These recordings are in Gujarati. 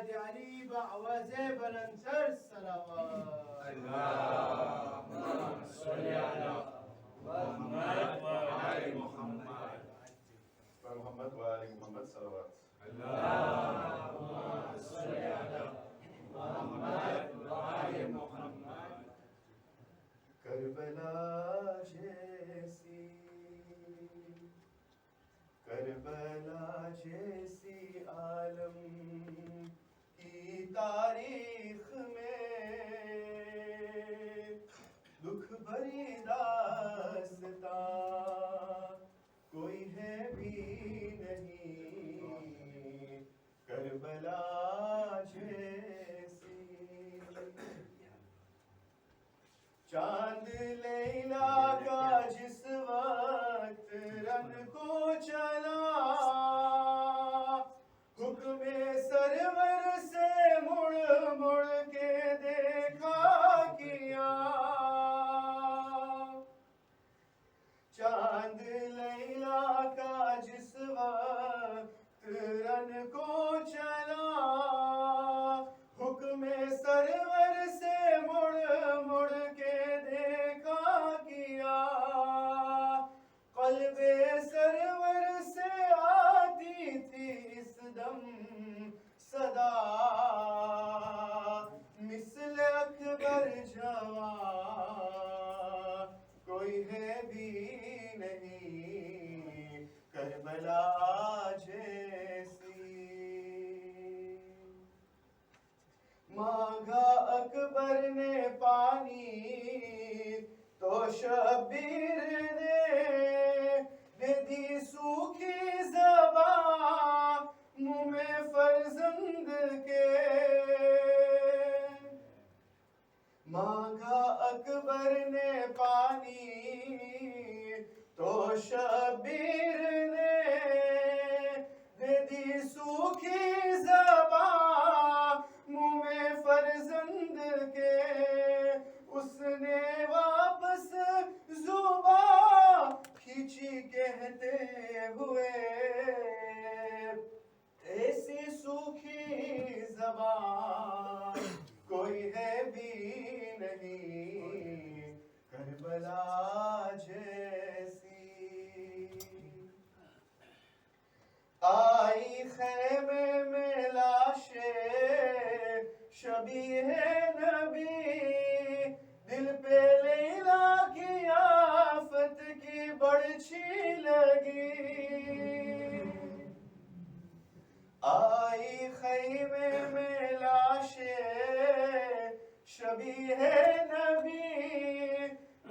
اولاد علي بعوازه بلندتر صلوات. اللهم صل على محمد وعلى محمد. محمد وآل محمد صلوات. اللهم صل على محمد وعلى محمد. करबला जैसी आलम की तारीख में दुख भरी दास्तां कोई है भी नहीं करबला जैसी। चांद लैला का जिस वक्त रन को चला हुक्मे सरवर से मुड़ मुड़ के देखा किया। चांद लैला का जिस वक्त रन को चला हुक्मे सरवर से मुड़ मुड़ के देखा किया। क़ल्बे सरवर से आती थी इस दम सदा मिसल अकबर जवां कोई है भी नहीं करबला जैसी। मांगा अकबर ने पानी तो शब्बीर ने दे दी सूखी ज़बां मुँह में फर्जंद के। मांगा अकबर ने पानी तो शब्बीर ने दे दी सूखी ज़बां मुँह में फर्जंद के। उसने वापस ज़ुबां खींची कहते हुए ऐसी सूखी ज़बां कोई है भी नहीं करबला जैसी। आई खैमे में लाशे शबीहे नबी दिल पे लैला की आफत की बड़छी लगी। आई खैमे में लाशे शबीहे नबी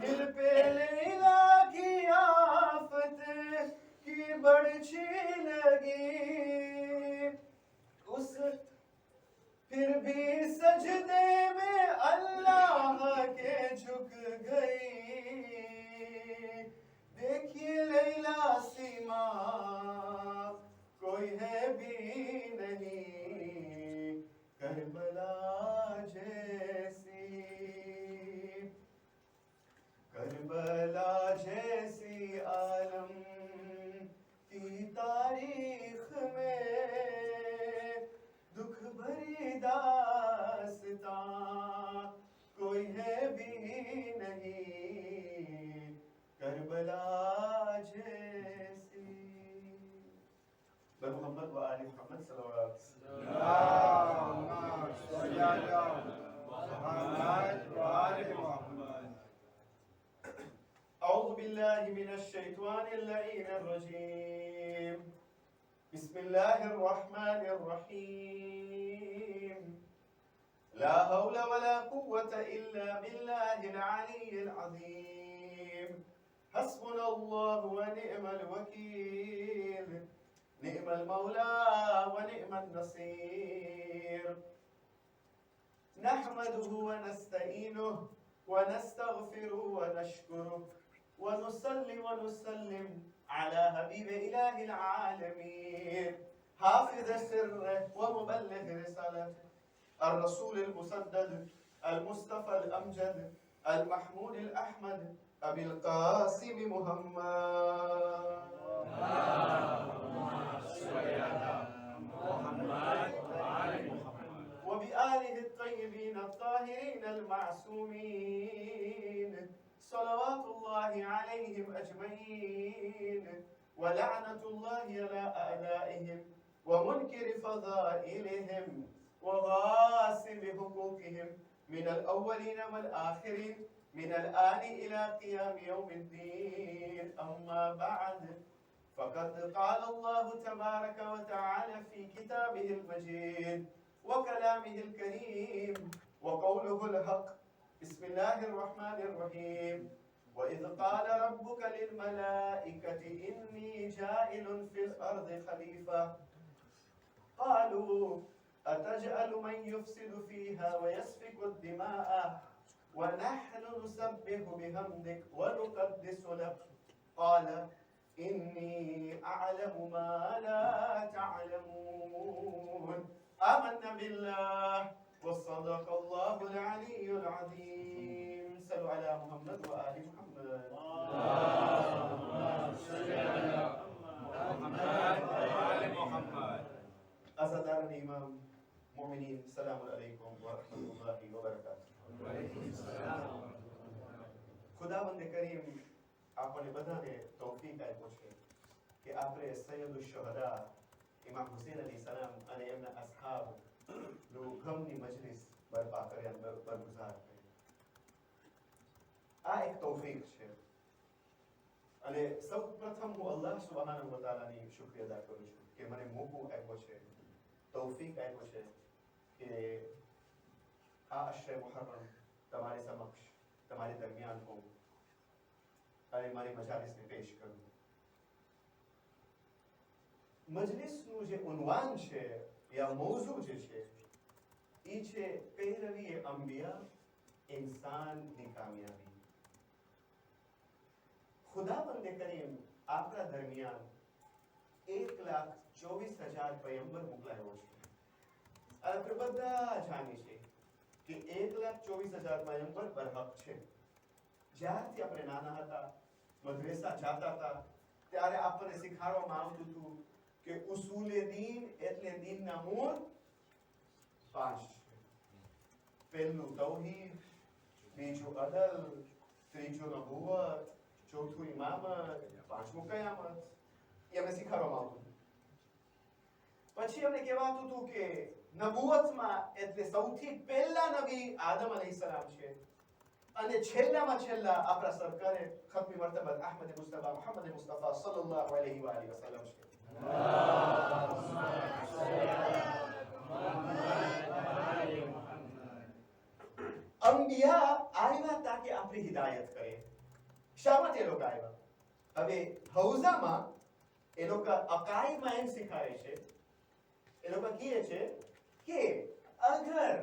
दिल पे लैला की आफत की बड़छी लगी। उस फिर भी सजदे में अल्लाह के झुक गई। देखिए लैला सीमा कोई है भी नहीं करबला जैसी। करबला जैसी आलम की तारीख में दुख भरी दास्तां कोई है भी नहीं करबला जैसी। मोहम्मद व आले मोहम्मद सल्लल्लाहु अलैहि वसल्लम। أعوذ بالله من الشيطان اللعين الرجيم. بسم الله الرحمن الرحيم. لا حول ولا قوة إلا بالله العلي العظيم. حسبنا الله ونعم الوكيل. نعم المولى ونعم النصير. نحمده ونستعينه ونستغفره ونشكره ونصلي ونسلم على حبيب إله العالمين حافظ سره ومبلغ رسالته الرسول المسدد المصطفى الأمجد المحمود الأحمد أبي القاسم محمد. اللهم صل على محمد وعلى محمد. الطاهرين المعصومين صلوات الله عليهم أجمعين ولعنة الله على أعدائهم ومنكر فضائلهم وغاصب حقوقهم من الأولين والآخرين من الآن إلى قيام يوم الدين. أما بعد، فقد قال الله تبارك وتعالى في كتابه المجيد وكلامه الكريم وقوله الحق. بسم الله الرحمن الرحيم. وإذ قال ربك للملائكة إني جائل في الأرض خليفة قالوا أتجعل من يفسد فيها ويسفك الدماء ونحن نسبح بحمدك ونقدس لك قال إني أعلم ما لا تعلمون. آمنا بالله وصدق الله العلي العظيم. صلوا على محمد وآل محمد. اللهم صل على محمد وآل محمد. أزدار الإمام مؤمنين السلام عليكم ورحمة الله وبركاته. ખુદાવંદ કરીમ આપણે બધાને તૌફીક આપ્યો છે કે આપણે સૈયદુશ શુહદા ઇમામ હુસૈન અલી સલામ અને એમના અસહાબ નું ગમની મજલિસ બરપા કર્યા બરગુજાર કરી. આ એક તૌફીક છે અને સૌપ્રથમ હું અલ્લાહ સુબ્હાનહુ વ તઆલાની શુક્રિયા અદા કરું છું કે મને મોકો આપ્યો છે, તૌફીક આપ્યો છે કે આ અશરે મુહર્રમ તમારી સમક્ષ તમારી દરમિયાન હોઉં અને મારી મજાલિસને પેશ કરું. મજલિસનું જે ઉન્વાન છે યા મૌઝુ જે છે એ છે પહેરવી અંબિયા ઇન્સાનની કામયાબી. ખુદાવંદે કરીમ આપણા દરમિયાન 1,24,000 પયંબર મોકલાયો છે. આપણે બધા જાણીએ છીએ કે 1,24,000 પયંબર બરહક છે. જ્યારથી આપણે નાના હતા, મદ્રેસા જાતા હતા, ત્યારે આપણને શીખવાડવામાં આવતું હતું કે ઉસૂલે દીન એટલે દીનના મૂળ 5 છે. પહેલું તૌહીદ, બીજું અદલ, ત્રીજું નબુવત, ચોથું ઇમામત, પાંચમું કયામત. એ અમને શીખવાડવામાં આવતું હતું. પછી અમને કહેવાતું હતું કે નબુવતમાં એટલે સૌથી પહેલા નબી આદમ અલૈહિસ્સલામ છે અને છેલ્લામાં છેલ્લા આપણા સરકારે ખતમી મર્તબત અહમદ મુસ્તફા મુહમ્મદ મુસ્તફા સલ્લલ્લાહુ અલૈહિ વ આલિહી વસલ્લમ છે. અંબિયા આવ્યા તાકે આપણી હિદાયત કરે. શા માટે લોકો આવ્યા? હવે હૌઝામાં એ લોકો અકાઈદમાં એમ શીખાય છે, એ લોકો કહે છે કે અગર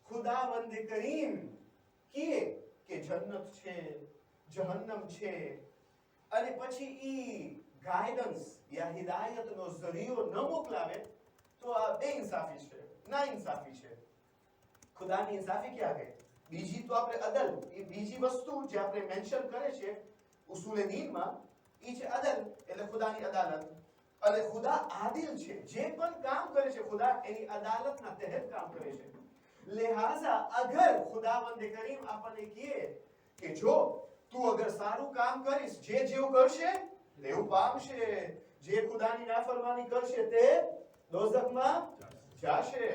ખુદાવંદ કરીમ કહે કે જન્નત છે, જહન્નમ છે અને પછી ઈ ગાઈડન્સ યા હિદાયતનો ઝરિયો ન મોકલાવે તો આ બેઇન્સાફી છે, ના ઇન્સાફી છે. ખુદાની ઇન્સાફી ક્યાં ગઈ? બીજી તો આપણે અદલ, એ બીજી વસ્તુ જે આપણે મેન્શન કરે છે ઉસૂલે દીનમાં, ઈ છે અદલ એટલે ખુદાની અદાલત. અને ખુદા આદિલ છે, જે પણ કામ કરે છે ખુદા એની અદાલતના તહેત કામ કરે છે. લિહાઝા અગર ખુદાવંદ કરીમ આપણને કહે કે જો તું અગર સારું કામ કરીશ, જે જેવું કરશે તેવું પામશે, જે ખુદાની નાફરમાની કરશે તે દોઝખમાં જાશે.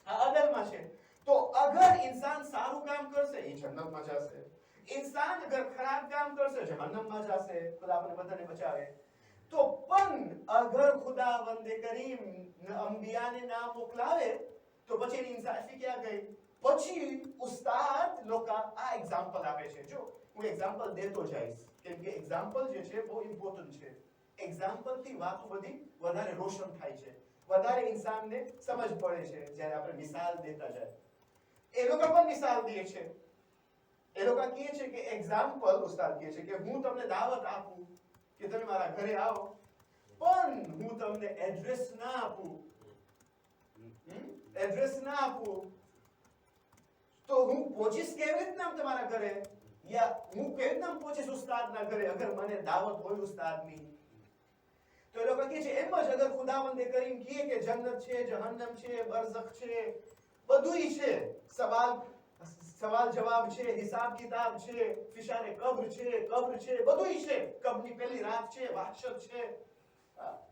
આ અદલમાં છે. તો અગર ઇન્સાન સારું કામ કરશે એ જન્નતમાં જશે, ઇન્સાન અગર ખરાબ કામ કરશે જહન્નમમાં જશે. ખુદા આપણને બધાને બચાવે. તો પણ અગર ખુદાવંદ કરીમ અંબિયાને ના મોકલાવે તો પછી એની ઇન્સાફી ક્યાં ગઈ? પછી ઉસ્તાદ લોકો આ એક્ઝામ્પલ આપે છે. જો હું એક્ઝામ્પલ દેતો જઈશ કેમ કે એક્ઝામ્પલ જે છે બહુ ઇમ્પોર્ટન્ટ છે. એક્ઝામ્પલથી વાતો બધી વધારે રોશન થાય છે, વધારે ઇન્સાનને સમજ પડે છે જ્યારે આપણે મિસાલ દેતા જાય. એ લોકો પણ મિસાલ દે છે. એ લોકો કહે છે કે એક્ઝામ્પલ ઉસ્તાદ કહે છે કે હું તમને દાવત આપું કે તમે મારા ઘરે આવો, પણ હું તમને એડ્રેસ ના આપું, એડ્રેસ ના આપું તો હું પહોંચીશ કેવી રીતના તમારા ઘરે, યા હું કેવી રીતના પહોંચીશ ઉસ્તાદના ઘરે અગર મને દાવત હોય ઉસ્તાદની? તો એ લોકો કહે છે એમ જ અગર ખુદાવંદે કરીમ કહે કે જન્નત છે, જહન્નમ છે, બરઝખ છે, બધુંય છે. સવાલ જવાબ છે, હિસાબ કિતાબ છે, ફિશાને કબ્ર છે, બધુંય છે. કબ્રની પહેલી રાત છે, વહશત છે,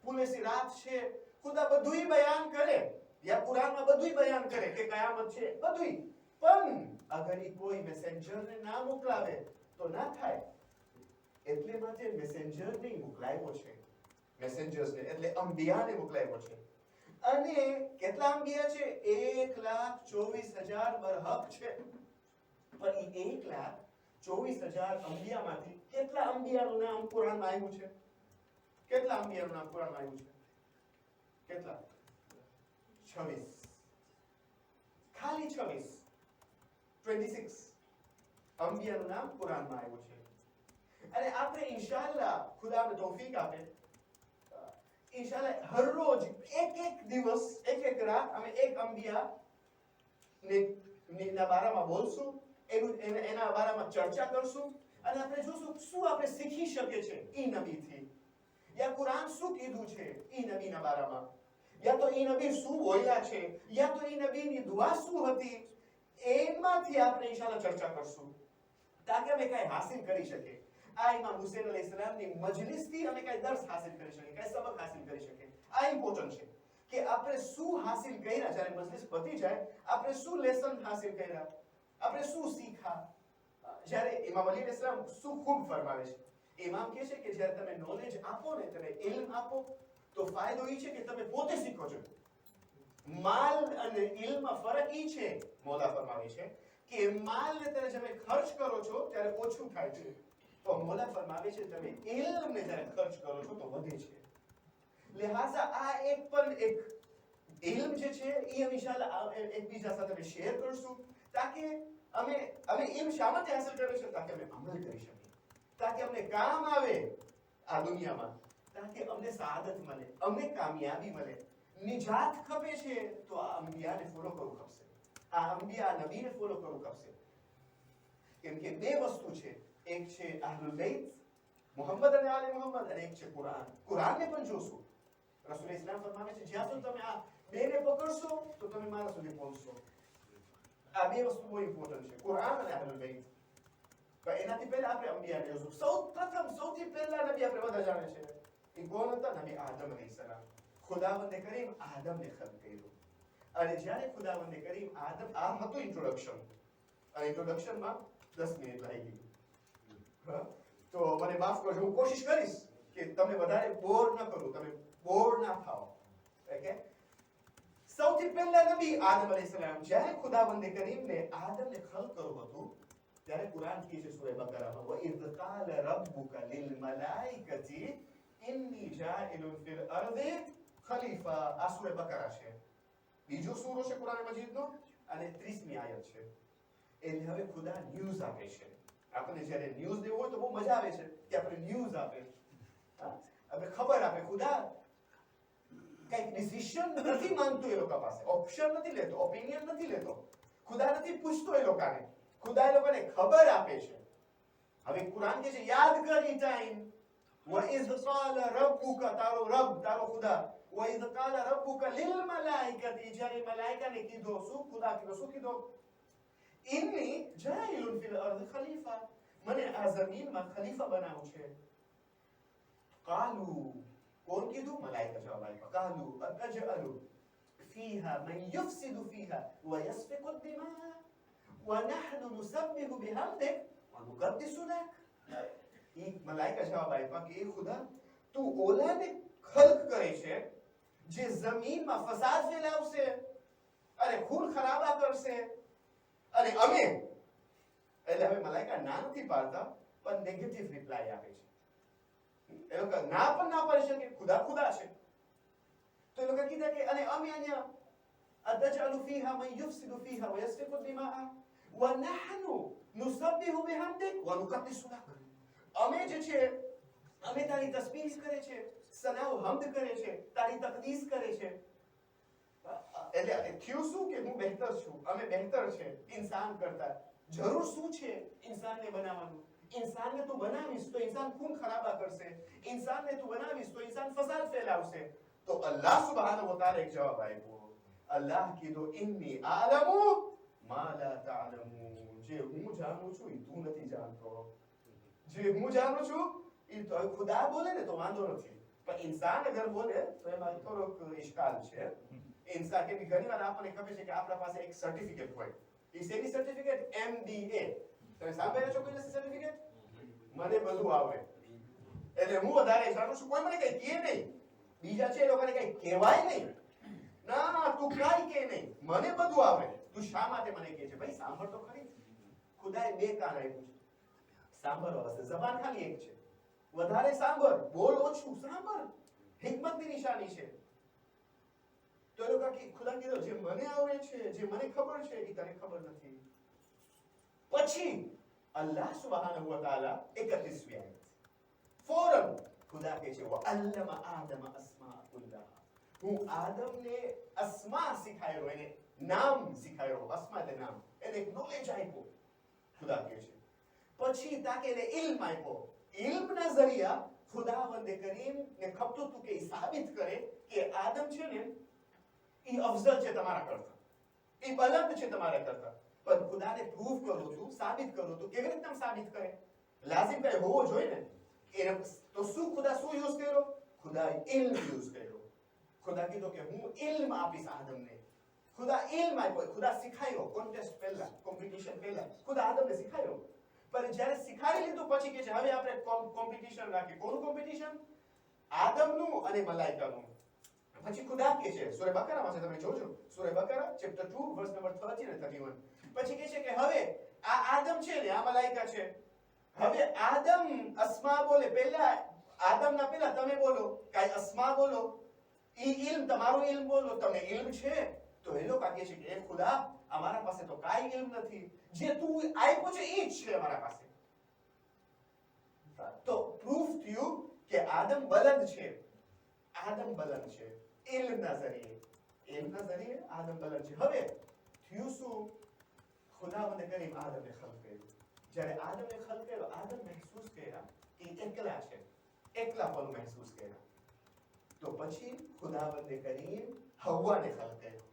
પુલેસી રાત છે. ખુદા બધુંય બયાન કરે, યા કુરાનમાં બધુંય બયાન કરે કે કયામત છે, બધુંય. પણ અગર ઈ કોઈ મેસેન્જરને ના મોકલાવે તો ના થાય. એટલે માટે મેસેન્જરને મોકલાયો છે. મેસેન્જર્સને એટલે અંબિયાને મોકલાયો છે. અને કેટલા અંબિયા છે? 1,24,000 બરહક છે. પણ ઈ 1,24,000 અંબિયામાંથી કેટલા અંબિયાનું નામ કુરાનમાં આવ્યું છે? કેટલા અંબિયાનું નામ કુરાનમાં આવ્યું છે? કેટલા? 26. ખાલી 26 અંબિયાનું નામ કુરાનમાં આવ્યું છે. અને આપણે ઇન્શાઅલ્લાહ ખુદાને તૌફીક આપે, ઇન્શાઅલ્લાહ હર રોજ એક દિવસ એક રાત અમે એક અંબિયા ના બારામાં બોલશું, એના બારામાં ચર્ચા કરશું. અને આપણે જોશું શું આપણે શીખી શકીએ છીએ ઈ નબીથી, યા કુરાન શું કીધું છે ઈ નબીના બારામાં, યા તો ઈ નબી શું બોલ્યા છે, યા તો ઈ નબીની દુઆ શું હતી. એમાંથી આપણે ઇન્શાઅલ્લાહ ચર્ચા કરશું તાકે અમે કઈ હાસિલ કરી શકીએ. આ ઇમામ હુસૈન અલૈહિસ્સલામની મજલિસથી અમે કઈ દર્સ હાસિલ કરી શકીએ, કઈ સબક હાસિલ કરી શકીએ. આ ઇમ્પોર્ટન્ટ છે કે આપણે શું હાસિલ કર્યા, જ્યારે મજલિસ પતી જાય આપણે શું લેસન હાસિલ કર્યા, આપણે શું શીખ્યા. જ્યારે ઇમામ અલી અલૈહિસ્સલામ શું ખૂબ ફરમાવે છે, ઇમામ કહે છે કે જ્યારે તમે નોલેજ આપો ને, તમે ઇલ્મ આપો તો ફાયદો ઈ છે કે તમે પોતે શીખો છો. માલ અને ઇલ્મમાં ફરક ઈ છે, મોલા ફરમાવે છે કે માલને તમે જ્યારે ખર્ચ કરો છો ત્યારે ઓછું થાય છે, તો મોલા ફરમાવે છે તમે ઇલ્મને જ્યારે ખર્ચ કરો છો તો વધે છે. લિહાઝા આ એક ઇલ્મ જે છે એ ઇન્શાઅલ્લાહ એકબીજા સાથે શેર કરશું તાકે અમે ઇલ્મ શા માટે હાસિલ કર્યો છે, તાકે અમે અમલ કરી શકીએ, તાકે અમને કામ આવે આ દુનિયામાં, તાકે અમને સઆદત મળે, અમને કામયાબી મળે. નિજાત ખપે છે તો આ અંબિયાને ફોલો કરવું ખપશે, આ અંબિયા નબીને ફોલો કરવું ખપશે. કેમ કે બે વસ્તુ છે, એક છે અહલુલ બેત મુહમ્મદ અને આલે મુહમ્મદ, અને એક છે કુરાન. કુરાનને પણ જોશું. રસૂલ ઇસ્લામ ફરમાવે છે જ્યાં સુધી તમે આ બેને પકડશો તો તમે મારા સુધી પહોંચશો. આ બે વસ્તુ બહુ ઇમ્પોર્ટન્ટ છે, કુરાન અને અહલુલ બેત. પણ એનાથી પહેલા આપણે અંબિયાને જોશું. સૌથી પહેલા નબી આપણે બધા જાણે છે એ કોણ હતા? નબી આદમ અલૈહિસ્સલામ. ખુદાવંદે કરીમ આદમને ખલક કર્યો. અને જ્યારે ખુદાવંદે કરીમ આદમ, આ હતું ઇન્ટ્રોડક્શન, અને ઇન્ટ્રોડક્શનમાં 10 મિનિટ લાગી ગઈ. તો મને માફ કરજો, હું કોશિશ કરીશ કે તમને વધારે બોર ન કરું, તમે બોર ના થાઓ. ઓકે, સૌથી પહેલા નબી આદમ અલૈહિસ્સલામ. જ્યારે ખુદાવંદે કરીમને આદમને ખલક કર્યું હતું ત્યારે કુરાન કહે છે સૂરા બકરામાં, વઇઝ કાલ રબ્બુકા લિલ મલાઇકતિ ઇન્ની જાઇલુન ફિલ અર્ધિ ખલીફા. આ સૂરા બકરા છે, બીજો સૂરો છે કુરાન મજીદનો, અને 30મી આયત છે. એટલે હવે ખુદા ન્યૂઝ આપે છે. આપણને જ્યારે ન્યૂઝ દેવો હોય તો બહુ મજા આવે છે કે આપણે ન્યૂઝ આપે, આપણે ખબર આપે. ખુદા કઈક ડિસિઝન નથી માંગતો એ લોકો પાસે, ઓપ્શન નથી લેતો, ઓપિનિયન નથી લેતો, ખુદા નથી પૂછતો એ લોકોને, ખુદા એ લોકોને ખબર આપે છે. હવે કુરાન કહે છે યાદ કર ઈ ટાઈમ, વઇઝ કાલ રબ્બુકા, તારો રબ, તારો ખુદા, વઇઝ કાલ રબ્બુકા લિલ મલાઇકતિ, જ્યારે મલાઇકાને કીધો, શું ખુદા કીધો, શું કીધો? ઇન્ની જાઇલુન ફિલ અર્ધ ખલીફા, મને આ જમીનમાં ખલીફા બનાવું છે. કાલુ, કોણ કીધું? મલાઇકા જવાબ આપ્યા, કાલુ અતજઅલુ ફીહા મન યુફસિદુ ફીહા વયસ્ફિકુ દિમા વનહનુ નુસબ્બિહુ બિહમદિક વનુકદ્દિસુ લક. ઈ મલાઇકા જવાબ આપ્યા કે એ ખુદા, તું ઓલાને ખલક કરે છે જે જમીનમાં ફસાદ ફેલાવશે અને ખૂન ખરાબા કરશે, અને અમે, એટલે હવે મલાઈકા ના નથી પાડતા પણ નેગેટિવ રિપ્લાય આપે છે. એ લોકો ના પણ ના પાડી શકે, ખુદા છે. તો એ લોકો કીધા કે અને અમે અહીંયા અતજઅલુ ફીહા મન યુફસિદુ ફીહા વયસ્ફિકુ દિમાઅ વનહનુ નુસબ્બિહુ બિહમદિક વનુકદ્દિસુ લક. અમે જે છે અમે તારી તસ્બીહ કરે છે, સનાઉ હમ્દ કરે છે, તારી તકદીસ કરે છે. એટલે થયું શું કે હું બહેતર છું, અમે બહેતર છે ઇન્સાન કરતા. જરૂર શું છે ઇન્સાનને બનાવવાનું? ઇન્સાનને તું બનાવીશ તો ઇન્સાન ખૂન ખરાબા કરશે, ઇન્સાનને તું બનાવીશ તો ઇન્સાન ફસાદ ફેલાવશે. તો અલ્લાહ સુબ્હાનહુ વ તઆલા એક જવાબ આપ્યો. અલ્લાહ કીધું ઇન્ની આલમુ મા લા તાલમુન, જે હું જાણું છું એ તું નથી જાણતો. જે હું જાણું છું એ તો ખુદા બોલે ને તો વાંધો નથી, પણ ઇન્સાન અગર બોલે તો એમાં થોડોક ઇશ્કાલ છે. ઇન્સાન કે ઘણી વાર આપણને ખબર છે કે આપણા પાસે એક સર્ટિફિકેટ હોય, એ શેની સર્ટિફિકેટ? MBA. તમે સાંભળ્યા છો કોઈ સર્ટિફિકેટ? મને બધું આવડે, એટલે હું વધારે જાણું છું. કોઈ મને કઈ કહે નહીં, બીજા છે એ લોકોને કઈ કહેવાય નહીં. ના, તું કાઈ કે નહીં, મને બધું આવડે. તું શા માટે મને કહે છે? ભાઈ સાંભળ તો ખરી. ખુદાએ બે કાન આપ્યું છે, સાંભળવા વાસ્તે. જબાન ખાલી એક છે, વધારે સાંભળ, બોલ ઓછું સાંભળ. હિકમતની નિશાની છે. તો એ લોકો કે ખુદા કીધું જે મને આવડે છે, જે મને ખબર છે એ તને ખબર નથી. પછી અલ્લાહ સુબ્હાનહુ વ તઆલા 31મી આયત ફૌરન ખુદા કહે છે વઅલ્લમ આદમ અસ્મા કુલ્લાહ, હું આદમને અસ્મા શીખાયો, એને નામ શીખાયો. અસ્મા એટલે નામ, એને એક નોલેજ આપ્યો. ખુદા કહે છે પછી તાકે એને ઇલ્મ આપ્યો. ઇલ્મના ઝરિયા ખુદાવંદે કરીમ ને ખપતું તું કે સાબિત કરે કે આદમ છે ને એ અફઝલ છે તમારા કરતા, એ બલંદ છે તમારા કરતા. પણ ખુદાને પ્રૂફ કરો તું, સાબિત કરો તું. કેવી રીતે સાબિત કરે? લાઝિમ કઈ હોવો જોઈએ ને. એને તો શું ખુદા શું યુઝ કર્યો? ખુદાએ ઇલ્મ યુઝ કર્યો. ખુદા કીધું કે હું ઇલ્મ આપીશ આદમને. ખુદા ઇલ્મ આપ્યો, ખુદા શીખાયો. કોન્ટેસ્ટ પહેલા, કોમ્પિટિશન પહેલા ખુદા આદમને શીખાયો. પણ જ્યારે શીખાડી લીધું પછી કે છે હવે આપણે કોમ્પિટિશન રાખીએ. કોનું કોમ્પિટિશન? આદમનું અને મલાઈકાનું. પછી ખુદા કહે છે સૂરા બકરામાં છે, તમે જોજો સૂરા બકરા ચેપ્ટર 2 વર્સ નંબર 30 અને 31. પછી કહે છે કે હવે આ આદમ છે ને આ મલાઈકા છે, હવે આદમ અસ્મા બોલે. પહેલા આદમના પહેલા તમે બોલો, કાઈ અસ્મા બોલો, ઈ ઇલ્મ તમારું ઇલ્મ બોલો. તમને ઇલ્મ છે? તો એ લોકો કહે છે કે એ ખુદા અમારા પાસે તો કાઈ ઇલ્મ નથી, જે તું આપ્યો છે ઈ જ છે અમારા પાસે. તો પ્રૂફ થયું કે આદમ બલંદ છે. આદમ બલંદ છે ઇલ્મના ઝરીએ. ઇલ્મના ઝરીએ આદમ બલંદ છે. હવે થયું શું? ખુદાવંદે કરીમ આદમને ખલ્ક કર્યો. જ્યારે આદમને ખલ્ક કર્યો, આદમ મહેસૂસ કર્યા કે એકલા છે, એકલાપણું મહેસૂસ કર્યા. તો પછી ખુદાવંદે કરીમ હવ્વાને ખલ્ક કર્યો.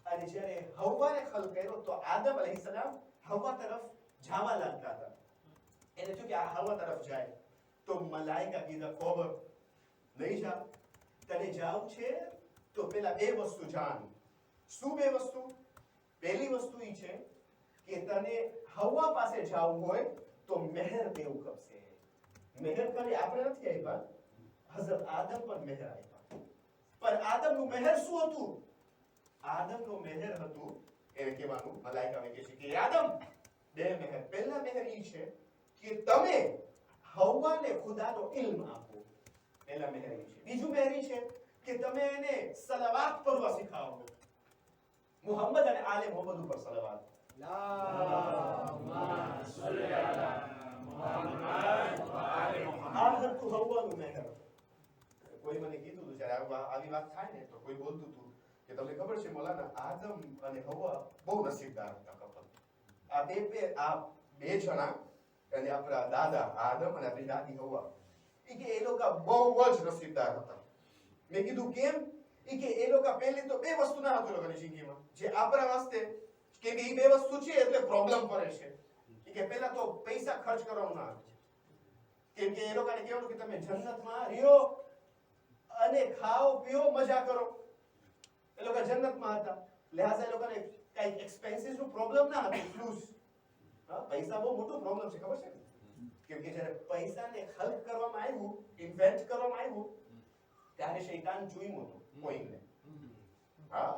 અને જ્યારે હવ્વાને ખલ્ક કર્યો તો આદમ અલૈહિસ્સલામ હવ્વા તરફ જવા લાગતા હતા. એને થયું કે આ હવ્વા તરફ જાય તો મલાઈકા કીધા ખબર નહીં જા, તને જાવ છે તો પેલા બે વસ્તુ જાણ. શું બે વસ્તુ? પહેલી વસ્તુ ઈ છે કે તને હવા પાસે જાવું હોય તો મહેર દેવું પડશે. મહેર ખાલી આપણે નથી આપ્યા, હઝરત આદમ પણ મહેર આપ્યા. પણ આદમનું મહેર શું હતું? આદમનું મહેર હતું, એને કહેવાનું મલાઈકાએ કહે છે કે આદમ બે મહેર. પહેલા મહેર ઈ છે કે તમે હવાને ખુદાનો ઇલ્મ આપો. પહેલા મહેર ઈ છે. બીજું મહેર ઈ છે કે તમે એને સલાવાત પઢવા શીખાવો. મુહમ્મદ અને આલે મોહમ્મદ ઉપર સલાવાત. અલ્લાહુમ્મા સલ્લી અલા મુહમ્મદ વ આલે મુહમ્મદ. આ હતું હવ્વાનું મહેર. કોઈ મને કીધું હતું જ્યારે આવી વાત થાય ને તો કોઈ બોલતું હતું કે તમને ખબર છે મૌલાના આદમ અને હવ્વા બહુ નસીબદાર હતા કપલ. આ બે જણા અને આપણા દાદા આદમ અને આપણી દાદી હવ્વા, એ લોકો બહુ જ નસીબદાર હતા. મેં કીધું કેમ? કે એ લોકો પહેલી તો બે વસ્તુ ના હતું લોકોની જિંદગીમાં જે આપણા વાસ્તે, કે એ બે વસ્તુ છે એટલે પ્રોબ્લેમ પડે છે. કે પહેલા તો પૈસા ખર્ચ કરવાનું ના હતું, કેમ કે એ લોકોને કહેવાનું કે તમે જન્નતમાં રહ્યો અને ખાઓ પીઓ મજા કરો. એ લોકો જન્નતમાં હતા, લિહાઝા એ લોકોને કઈ એક્સપેન્સીસ નું પ્રોબ્લેમ ના હતું. ફ્લૂસ, પૈસા બહુ મોટો પ્રોબ્લેમ છે, ખબર છે? કેમ કે જ્યારે પૈસાને ખલ્ક કરવામાં આવ્યું, ઇન્વેન્ટ કરવામાં આવ્યું, ત્યારે શૈતાન જોઈતું હતું કોઈને. હા,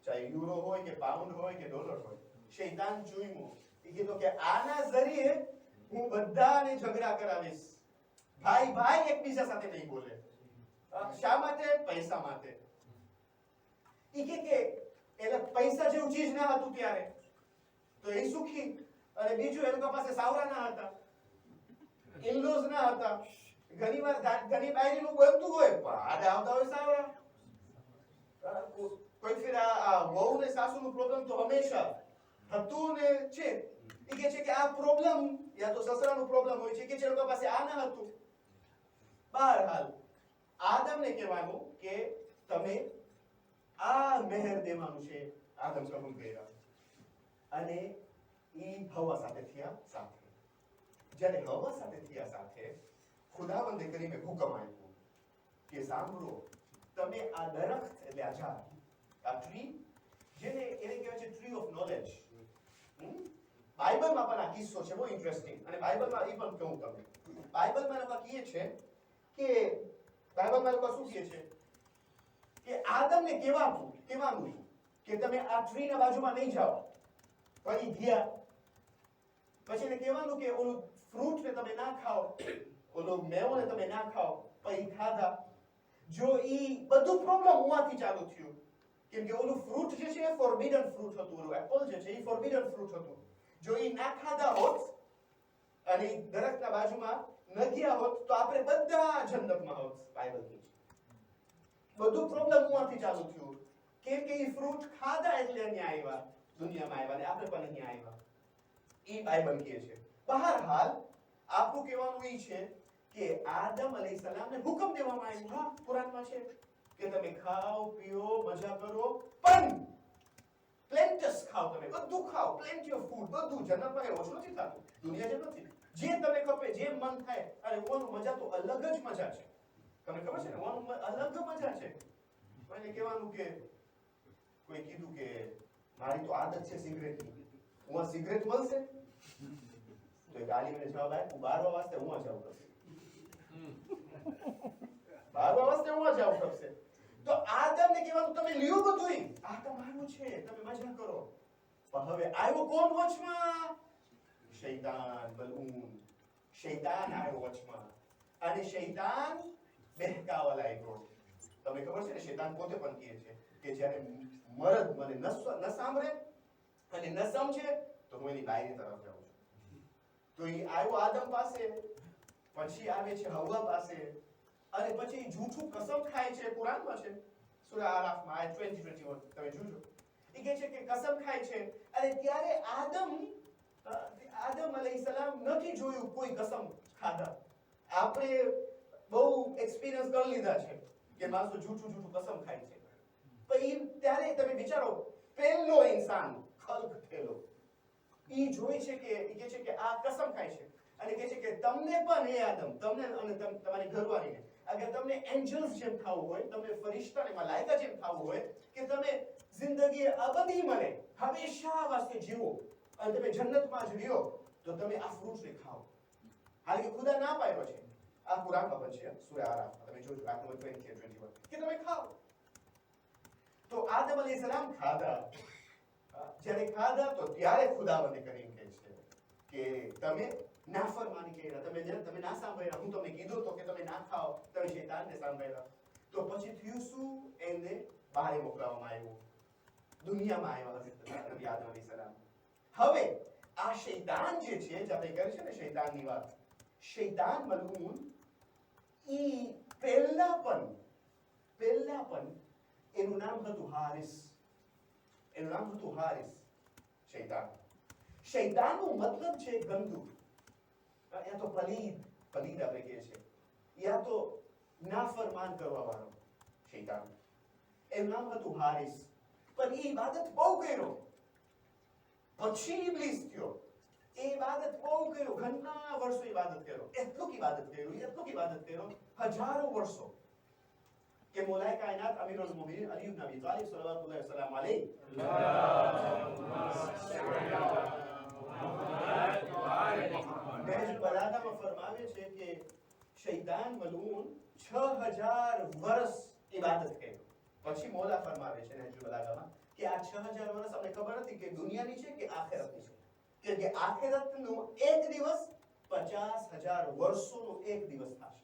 ચાહે યુરો હોય કે પાઉન્ડ હોય કે ડોલર હોય, શૈતાન જોઈતું. એ કીધું કે આના ઝરીએ હું બધાને ઝઘડા કરાવીશ. ભાઈ ભાઈ એકબીજા સાથે નહીં બોલે. શા માટે? પૈસા માટે. ઈ કે એટલે પૈસા જેવું ચીજ ના હતું ત્યારે, તો એ સુખી. અને બીજું એ લોકો પાસે સાવરા ના હતા, ઇનલોઝ ના હતા. ઘણી વાર ઘણી બાયરીનું બનતું હોય પણ આડે આવતા હોય સાવરા. કોઈ ફેર આ વહુ ને સાસુનું પ્રોબ્લેમ તો હંમેશા હતું ને છે. એ કે છે કે આ પ્રોબ્લેમ યા તો સસરાનું પ્રોબ્લેમ હોય છે કે જે લોકો પાસે આ ના હતું. બહરહાલ આદમને કહેવાનું કે તમે આ મહેર દેવાનું છે આદમ કબૂલ કર્યા અને ઈ હવા સાથે થયા સાથે જ્યારે હવા સાથે થયા સાથે ખુદાવંદે કરીને હુકમ આપ્યો કે સાંભળો તમે આ દરખત એટલે આ ઝાડ આ ટ્રી જેને એને કહેવાય છે ટ્રી ઓફ નોલેજ બાઇબલમાં પણ આ કિસ્સો છે બહુ ઇન્ટરેસ્ટિંગ અને બાઇબલમાં એ પણ કહું તમને બાઇબલમાં લોકો કહે છે કે બાઇબલમાં લોકો શું કહે છે કે આદમને કહેવાનું કે તમે આ ટ્રીના બાજુમાં નહીં જાઓ પછી ગયા પછી એને કહેવાનું કે ઓલું ફ્રૂટ ને તમે ના ખાઓ ઓલો મેવો ને તમે ના ખાઓ પછી ખાધા જો ઈ બધું પ્રોબ્લેમ હોવાથી ચાલુ થયું કેમ કે ઓલું ફ્રૂટ જે છે ફોરબિડન ફ્રૂટ હતું ઓલું એપલ જે છે એ ફોરબિડન ફ્રૂટ હતું જો ઈ ના ખાધા હોત અને દરખતના બાજુમાં ન ગયા હોત તો આપણે બધા જન્નતમાં હોત બાઇબલ કહે છે બધું પ્રોબ્લેમ હોવાથી ચાલુ થયું કેમ કે ઈ ફ્રૂટ ખાધા એટલે અહીંયા આવ્યા દુનિયામાં આવ્યા અને આપણે પણ અહીંયા આવ્યા ઈ બાઇબલ કહે છે બહરહાલ આપણું કહેવાનું ઈ છે કે આદમ અલૈહિસ્સલામને હુકમ દેવામાં આવ્યો હા કુરાનમાં છે કે તમે ખાઓ પીઓ મજા કરો પણ પ્લેન્ટસ ખાઓ તમે બધું ખાઓ પ્લેન્ટી ઓફ ફૂડ બધું જન્નતમાં એ ઓછું નથી થતું દુનિયા જેમ નથી જે તમે ખપે જે મન થાય અને ઓનું મજા તો અલગ જ મજા છે તમને ખબર છે ને ઓનું અલગ મજા છે કોઈને કહેવાનું કે કોઈ કીધું કે મારી તો આદત છે સિગરેટની હું સિગરેટ મળશે તો એક આલિમને જવાબ આપ્યો 12 વાગે હું જાઉં કરશે 12 વાગે હું જાઉં કરશે તો આદમને કહેવાનું તમે લ્યો બધું આ તમારું છે તમે મજા કરો પણ હવે આવ્યો કોણ વચમાં શૈતાન બલૂન શૈતાન આવ્યો વચમાં અને શૈતાન બહેકાવા લાગ્યો તમને ખબર છે ને શૈતાન પોતે પણ કહે છે કે જ્યારે મરદ મને ન સાંભળે અને ન સમજે તો હું એની બાયરી તરફ જાઉં છું તો એ આવ્યો આદમ પાસે પછી આવે છે હવા પાસે અને પછી જૂઠું કસમ ખાય છે કુરાનમાં છે સૂરા આરાફમાં આયત 20-21 તમે જોજો એ કહે છે કે કસમ ખાય છે અને ત્યારે આદમ અલૈહિસ્સલામ નથી જોયું કોઈ કસમ ખાધા આપણે બહુ એક્સપિરિયન્સ કરી લીધા છે કે માણસો જૂઠું કસમ ખાય છે પણ ત્યારે તમે વિચારો પહેલો ઇન્સાન ખલ્ક થયેલો ઈ જોઈ છે કે ઈ કહે છે કે આ કસમ ખાય છે અને કહે છે કે તમને પણ એ આદમ તમને અને તમારી ઘરવાળીને અગર તમને એન્જલ્સ જેમ થવું હોય તમને ફરિશ્તા અને મલાઈકા જેમ થવું હોય કે તમે જિંદગી અબદી મળે હંમેશા વાસ્તે જીવો અને તમે જન્નતમાં જ રહ્યો તો તમે આ ફ્રૂટ્સને ખાઓ હાલ કે ખુદા ના પાડ્યો છે આ કુરાનમાં પણ છે સૂરા આરાફમાં તમે જોજો આયત નંબર 20 અને 21 કે તમે ખાઓ તો આદમ અલૈહિસ્સલામ ખાધા જ્યારે ખાધા તો ત્યારે ખુદાવંદે કરીને કહે છે કે તમે નાફરમાની કર્યા તમે ના સાંભળ્યા હું તમને કીધું તો કે તમે ના ખાઓ તમે શૈતાનને સાંભળ્યા તો પછી થયું શું એને બહાર મોકલવામાં આવ્યો દુનિયામાં આવ્યા નબી આદમ અલૈહિસ્સલામ હવે આ શૈતાન જે છે જે આપણે કહે છે ને શૈતાનની વાત શૈતાન મલૂન ઈ પહેલા પણ એનું નામ હતું હારિસ શૈતાનનું મતલબ છે ગંદુ યા તો પલીદ આપણે કહે છે યા તો નાફરમાન કરવા વાળો શૈતાન એનું નામ હતું હારિસ પણ એ ઇબાદત બહુ કર્યો પછી ઇબ્લીસ થયો એ ઇબાદત બહુ કર્યો ઘણા વર્ષો ઇબાદત કર્યો એટલું ઇબાદત કર્યો હજારો વર્ષો કે મોલાએ કાયનાત અમીરુલ મોમિનીન અલી ઇબ્ન અબી તાલિબ સલ્લલ્લાહુ અલૈહિ વસલ્લમ નહેજ બલાગામાં ફરમાવે છે કે શૈતાન મલૂન 6000 વર્ષ ઇબાદત કર્યો પછી મોલા ફરમાવે છે નહેજ બલાગામાં કે આ 6000 વર્ષ આપણે ખબર નથી કે દુનિયાની છે કે આખિરતની છે કે આખિરતનું એક દિવસ 50000 વર્ષોનો એક દિવસ થશે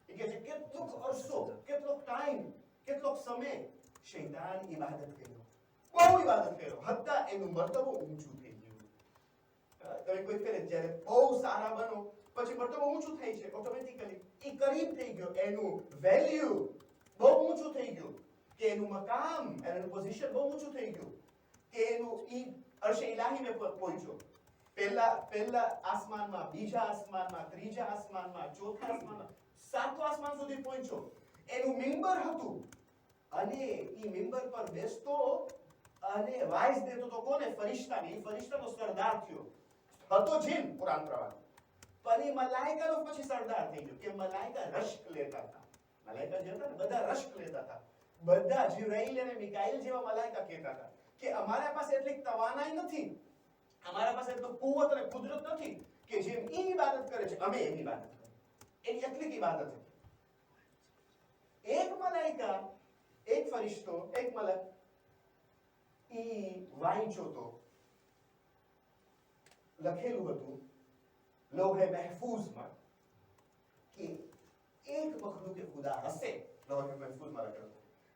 એ કહે છે કેટલોક અરસો કેટલોક ટાઈમ કેટલોક સમય શૈતાન ઇબાદત કર્યો બહુ ઇબાદત કર્યો હત્તા એનું મર્તબો ઊંચું થઈ ગયું તમે કોઈ ફેરે જ્યારે બહુ સારા બનો પછી મર્તબો ઊંચું થાય છે ઓટોમેટિકલી એ કરીબ થઈ ગયો એનું વેલ્યુ બહુ ઊંચું થઈ ગયું કે એનું મકામ એનું પોઝિશન બહુ ઊંચું થઈ ગયું કે એનું ઈ અરશે ઇલાહીને પહોંચ્યો પહેલા આસમાનમાં બીજા આસમાનમાં ત્રીજા આસમાનમાં ચોથા આસમાનમાં સાતમા આસમાન સુધી પહોંચ્યો એનું મિંબર હતું અને ઈ મિંબર પર બેસતો અને વાઇસ દેતો તો કોને? ફરિશ્તાને. ઈ ફરિશ્તાનો સરદાર થયો. હતો જીન કુરાન પ્રમાણે, પણ ઈ મલાઈકાનો પછી સરદાર થઈ ગયો. કે મલાઈકા રશ્ક લેતા હતા. મલાઈકા જે હતા ને બધા રશ્ક લેતા હતા. બધા જીબ્રાઈલ અને મિકાઈલ જેવા મલાઈકા કહેતા હતા કે અમારા પાસે એટલી તવાનાઈ નથી, અમારા પાસે એટલો કુવત અને કુદરત નથી કે જેમ ઈ ઇબાદત કરે છે અમે એની ઇબાદત કરીએ. એની એટલી ઇબાદત હતી. એક મલાઈકા, એક ફરિશ્તો, એક મલક ઈ વાંચ્યો તો લખેલું હતું લોહે મહફૂઝમાં કે એક મખલૂકે ખુદા હશે. લોહે મહફૂઝમાં લખેલું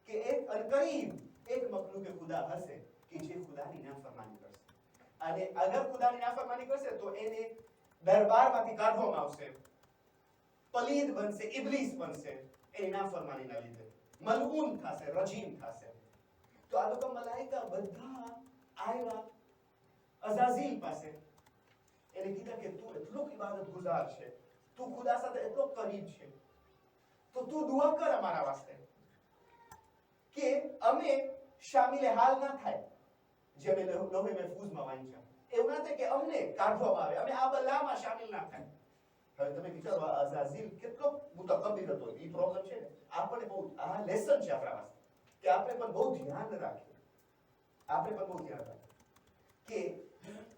કે એક અનકરીબ એક મખલૂકે ખુદા હશે કે જે ખુદાની નાફરમાની કરશે, અને અગર ખુદાની નાફરમાની કરશે તો એને દરબારમાંથી કાઢવામાં આવશે, પલીદ બનશે, ઇબ્લીસ બનશે એની નાફરમાનીના લીધે, મલઉન થશે, રજીમ થશે. તો આ લોકો મલાઈકા બધા આવ્યા અઝાઝીલ પાસે. એને કીધા કે તું એટલો ઇબાદત ગુજાર છે, તું ખુદા સાથે એટલો કરીબ છે, તો તું દુઆ કર અમારા વાસ્તે કે અમે શામિલ હાલ ના થાય જે અમે લોહે મહફૂઝમાં વાંચ્યા. એવું ના થાય કે અમને કાઢવામાં આવે, અમે આ બલામાં શામિલ ના થાય. હવે તમે વિચારો અઝાઝીલ કેટલો મુતકબ્બિર હતો. એ પ્રોબ્લેમ છે ને, આપણે બહુ આ લેસન છે આપણા વાસ્તે કે આપણે પણ બહુ ધ્યાન રાખીએ. આપણે પણ બહુ ધ્યાન રાખીએ કે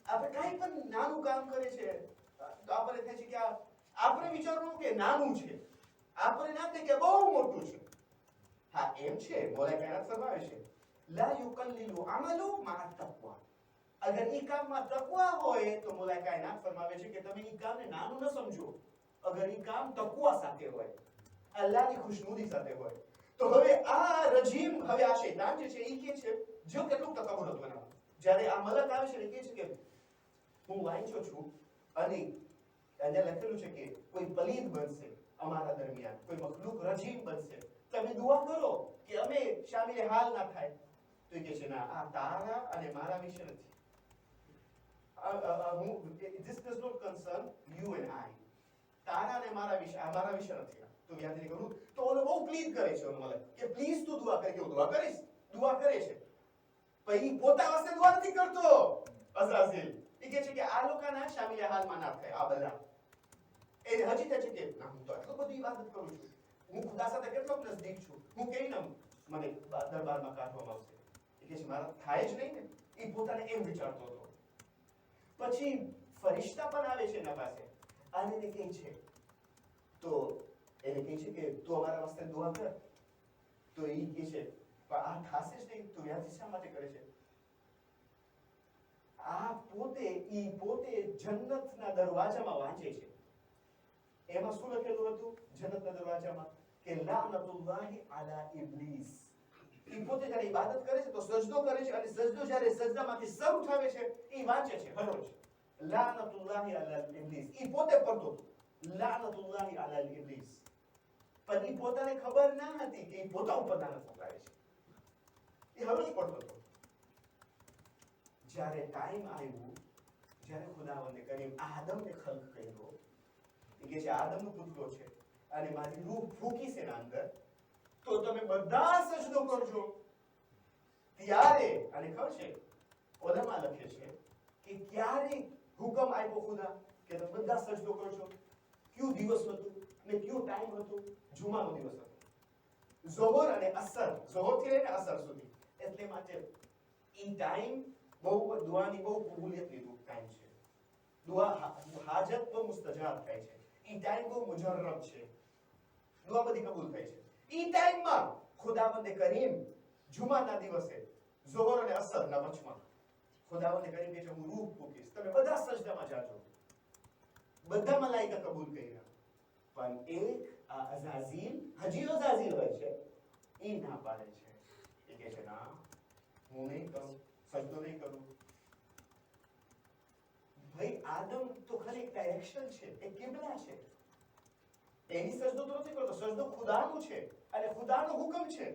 આપણે કાંઈ પણ નાનું કામ કરે છે તો આપણે થાય છે કે આપણે વિચારવું કે નાનું છે, આપણે ના થાય કે બહુ મોટું છે. હા એમ છે, મોલા કાયનાત ફરમાવે છે લા યુકલ્લિલુ અમલુ મા તકવા. અગર ઈ કામમાં તકવા હોય તો મોલા કાયનાત ફરમાવે છે કે તમે ઈ કામને નાનું ન સમજો. અગર ઈ કામ તકવા સાથે હોય, અલ્લાહની ખુશનુદી સાથે હોય. તો હવે આ રજીમ, હવે આ શૈતાન જે છે ઈ કે છે જો કેટલું તકબુર હતું એના. જ્યારે આ મલક આવે છે ને કહે છે કે હું વાંચ્યો છું અને અહીંયા લખેલું છે કે કોઈ પલીદ બનશે અમારા દરમિયાન, કોઈ મખલૂક રજીમ બનશે, તમે દુઆ કરો કે અમે શામિલ હાલ ના થાય. તો એ કહે છે ના, આ તારા અને મારા વિશે નથી. This does not concern you and I. તારા અને મારા વિશે, આ મારા વિશે નથી. તો યાદ નહીં કરું તો ઓલો બહુ પ્લીડ કરે છે ઓલો મલક કે પ્લીઝ તું દુઆ કરે. કે હું દુઆ કરીશ, દુઆ કરે છે પણ ઈ પોતા વાસ્તે દુઆ નથી કરતો. અઝાઝીલ એ કહે છે કે આ લોકોના શામિલ હાલમાં ના થાય આ બધા. એ હજી કહે છે કે ના, હું તો આટલો બધી ઇબાદત કરું છું, હું ખુદા સાથે કેટલો નજદીક છું, હું કેમ ને મને દરબારમાં કાઢવામાં આવશે. એ કહે છે મારા થાય જ નહીં ને. એ પોતાને એમ વિચારતો હતો. પછી ફરિશ્તા પણ આવે છે એના પાસે અને એને કહે છે, તો એને કહે છે કે તું અમારા વાસ્તે દુઆ કર. તો એ કહે છે પણ આ થાશે જ નહીં, તું યાદ શા માટે કરે છે? આ પોતે જન્નતના દરવાજામાં વાંચે છે. એમાં શું લખેલું હતું જન્નતના દરવાજામાં? કે લાનતુલ્લાહી અલા ઇબ્લીસ. એ પોતે જ્યારે ઇબાદત કરે છે તો સજદો કરે છે, અને સજદો જ્યારે સજદામાંથી સર ઉઠાવે છે એ વાંચે છે હરરોજ લાનતુલ્લાહી અલા ઇબ્લીસ. એ પોતે પડતો લાનતુલ્લાહી અલા ઇબ્લીસ. પણ એ પોતાને ખબર ના હતી કે એ પોતા ઉપર લાનત મોકલાવે છે. એ હરરોજ પડતો હતો. જ્યારે ટાઈમ આવ્યું, જ્યારે ખુદાવંદે કરીમ આદમને ખલ્ક કર્યો, એ કહે છે આદમનો પુત્રો છે અને મારી રૂહ ફૂકી છે એના અંદર, તો તમે બધા સજદો કરજો. ત્યારે અને ખબર છે ઓલામાં લખે છે કે ક્યારે હુકમ આપ્યો ખુદા કે તમે બધા સજદો કરજો? કયો દિવસ હતું ને કયો ટાઈમ હતો? જુમાનો દિવસ હતો. ઝોહર અને અસર, ઝોહર થી લઈને અસર સુધી. એટલે માટે ઈ ટાઈમ બહુ દુઆની બહુ કબૂલિયતની ટાઈમ છે. દુઆ હાજત બહુ મુસ્તજાબ થાય છે. ઈ ટાઈમ બહુ મુજર્રબ છે, દુઆ બધી કબૂલ થાય છે. ઈ ટાઈમમાં ખુદાવંદે કરીમ જુમાના દિવસે ઝોહર અને અસરના વચમાં ખુદાવંદે કરીમ કહે છે હું રૂહ ફૂકીશ, તમે બધા સજદામાં જાજો. બધા મલાઈકા કબૂલ કર્યા, પણ એક આ અઝાઝીલ, હજી અઝાઝીલ હોય છે, ઈ ના પાડે છે. એ કહે છે ના, હું નહીં કરું, સજદો નહીં કરું. ભાઈ આદમ તો ખાલી એક ડાયરેક્શન છે, એક કિબલા છે. એની સજદો તો નથી કરતો, સજદો ખુદાનું છે અને ખુદાનો હુકમ છે.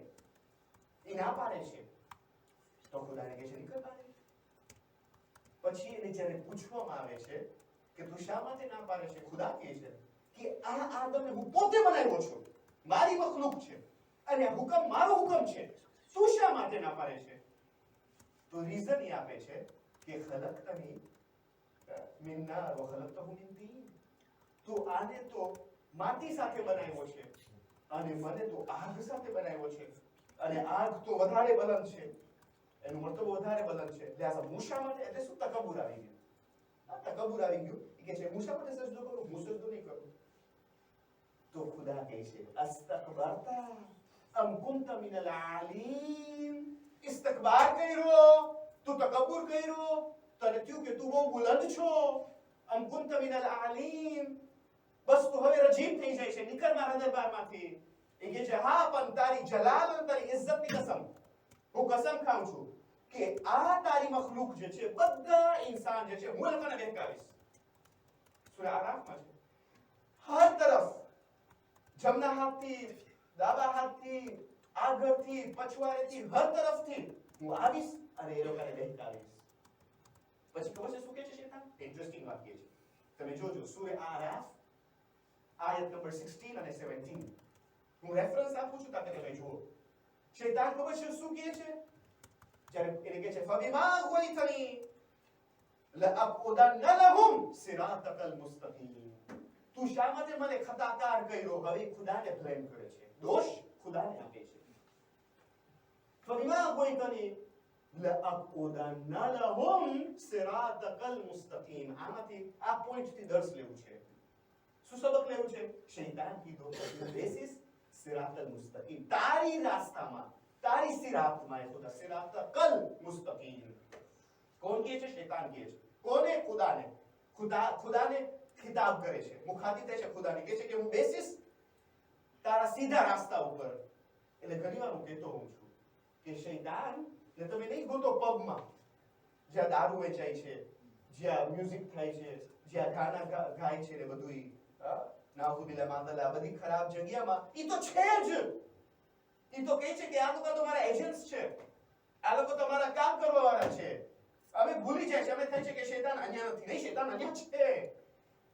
એ ના પાડે છે તો ખુદાને કહે છે નહીં કરતા. પછી એને જ્યારે પૂછવામાં આવે છે કે તું શા માટે ના પાડે છે, ખુદા કહે છે કે આ આદમને હું પોતે બનાવ્યો છું, મારી મખલૂક છે, અને હુકમ મારો હુકમ છે, તું શા માટે ના પાડે છે? તો રીઝન એ આપે છે કે ખલકતની મિન નાર વ ખલકતહુ મિન તીન. તું આને તો માટી સાથે બનાવ્યો છે અને મને તો આગ સાથે બનાવ્યો છે, અને આગ તો વધારે બલંદ છે, એનો મતલબ વધારે બલંદ છે. લિહાઝા મૂસા માટે એટલે શું? તકબુર આવી ગયું. આ તકબુર આવી ગયું કે છે મૂસા માટે સજદો કરું, હું સજદો નહીં કરું. તો ખુદા કહે છે અસ્તકબરતા અમ કુંતા મિનલ આલીમ. ઇસ્તકબાર કર્યો, તું તકબુર કર્યો, તને થયું કે તું બહુ બુલંદ છો. અમ કુંતા મિનલ આલીમ, બસ તું હવે રજીબ થઈ જાય છે, નીકળ મારા દરબારમાંથી. એ કહે છે હા, પણ તારી જલાલ અને તારી ઇજ્જતની કસમ, હું કસમ ખાઉં છું કે આ તારી મખલુક જે છે, બધા ઇન્સાન જે છે, હું એ લોકોને બહેકાવીશ. સૂરા આરાફમાં છે, હર તરફ જમણા હાથથી, ડાબા હાથથી, આગળથી, પછવાડેથી, હર તરફથી હું આવીશ અને એ લોકોને બહેકાવીશ. પછી ખબર છે શું કહે છે શૈતાન? ઇન્ટરેસ્ટિંગ વાત કહે છે, તમે જોજો સૂરા આરાફ આયત નંબર 16 અને 17. હું રેફરન્સ આપું છું તાકે તમે જુઓ. શૈતાન ખબર છે શું કહે છે? જ્યારે એને કહે છે ફબિમા ગોઈતની લઅકુદન લહુમ સિરાતકલ મુસ્તકીમ. તું શા માટે મને ખતાકાર કર્યો? હવે ખુદાને બ્લેમ કરે છે, દોષ ખુદાને આપે છે. ફબિમા ગોઈતની લઅકુદન લહુમ સિરાતકલ મુસ્તકીમ. આમાંથી આ પોઈન્ટથી દર્શ લેવું છે. શું સબક લેવું છે? શૈતાન કીધો બેસિસ સિરાતલ મુસ્તકીમ, તારી રાસ્તામાં, તારી સિરાતમાં ખુદા સિરાતકલ મુસ્તકીમ. કોણ કહે છે? શૈતાન કહે છે. કોને? ખુદાને. ખુદાને ખિતાબ કરે છે, મુખાતિબ થાય છે ખુદાને, કહે છે કે હું બેસિસ તારા સીધા રાસ્તા ઉપર. એટલે ઘણીવાર હું કહેતો હોઉં છું કે શૈતાન ને તમે નહીં ગોતો પબમાં જ્યાં દારૂ વેચાય છે, જ્યાં મ્યુઝિક થાય છે, જ્યાં ગાના ગાય છે ને બધું, નાઉઝુબિલ્લાહ માદલ્લા, બધી ખરાબ જગ્યામાં ઈ તો છે જ. ઈ તો કહે છે કે આ લોકો તો મારા એજન્ટ્સ છે, આ લોકો તો મારા કામ કરવા વાળા છે. અમે ભૂલી જાય છે, અમે થાય છે કે શૈતાન અહીંયા નથી. નહીં, શૈતાન અહીંયા છે.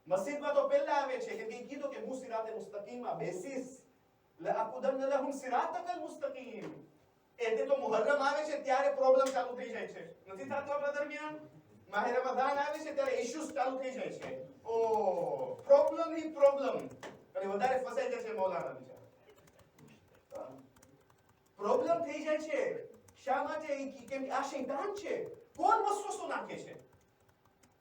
મસ્જિદમાં તો પહેલા આવે છે કે કીધું કે હું સિરાતે મુસ્તકીમમાં બેસીસ લઅકુદન લહુમ સિરાતકલ મુસ્તકીમ. એટલે તો મુહર્રમ આવે છે ત્યારે પ્રોબ્લેમ ચાલુ થઈ જાય છે. નથી થતું આપણા દરમિયાન? માહે રમઝાન આવે છે ત્યારે ઇશ્યુઝ ચાલુ થઈ જાય છે. ઓ પ્રોબ્લેમ હી પ્રોબ્લેમ. અને વધારે ફસાઈ જાય છે મૌલાના બિચારા. પ્રોબ્લેમ થઈ જાય છે. શા માટે? કેમ કે આ શૈતાન છે. કોણ વસવસો નાખે છે?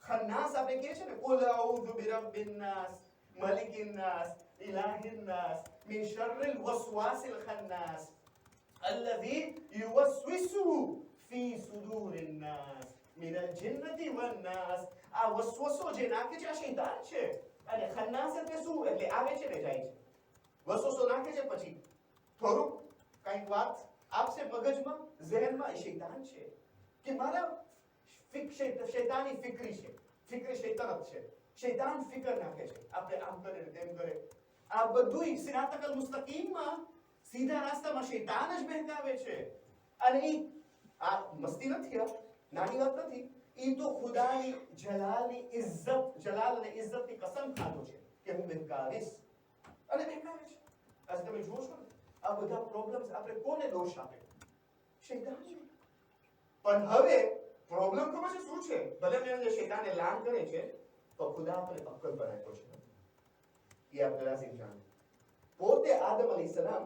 ખન્નાસ આપણે કહે છે ને, કુલ અઉઝુ બિરબ્બિન નાસ મલિકિન નાસ ઇલાહિન નાસ મિન શર્રિલ વસવાસિલ ખન્નાસ الذي يوسوس في صدور الناس من الجنة والناس. આ વસવસો જે નાખે છે આ શૈતાન છે. અને ખન્નાસ એટલે શું? એટલે આવે છે ને જાય છે, વસવસો નાખે છે, પછી થોડું કંઈક વાત આપશે મગજમાં, ઝહેનમાં. એ શૈતાન છે કે મારા શૈતાની ફિકરી છે. ફિકરી શૈતાનત છે. શૈતાન ફિકર નાખે છે, આપણે આમ કરે ને તેમ કરે. આ બધું સિરાતકલ મુસ્તકીમમાં, સીધા રાસ્તામાં શૈતાન જ બહેકાવે છે. અને ઈ આ મસ્તી નથી, નાની વાત નથી. ઈ તો ખુદાની જલાલની ઇજ્જત, જલાલ અને ઇજ્જતની કસમ ખાધો છે કે હું બહેકાવીશ, અને બહેકાવે છે. આજ તમે જુઓ છો ને આ બધા પ્રોબ્લેમ્સ આપણે કોને દોષ આપે? શૈતાનને. પણ હવે પ્રોબ્લેમ ખબર છે શું છે? ભલે મેં શૈતાને લાન કરે છે, તો ખુદા આપણે અક્કલ પર આપ્યો છે. એ આપણે લાઝિમ જાણવું. પોતે આદમ અલૈહિસ્સલામ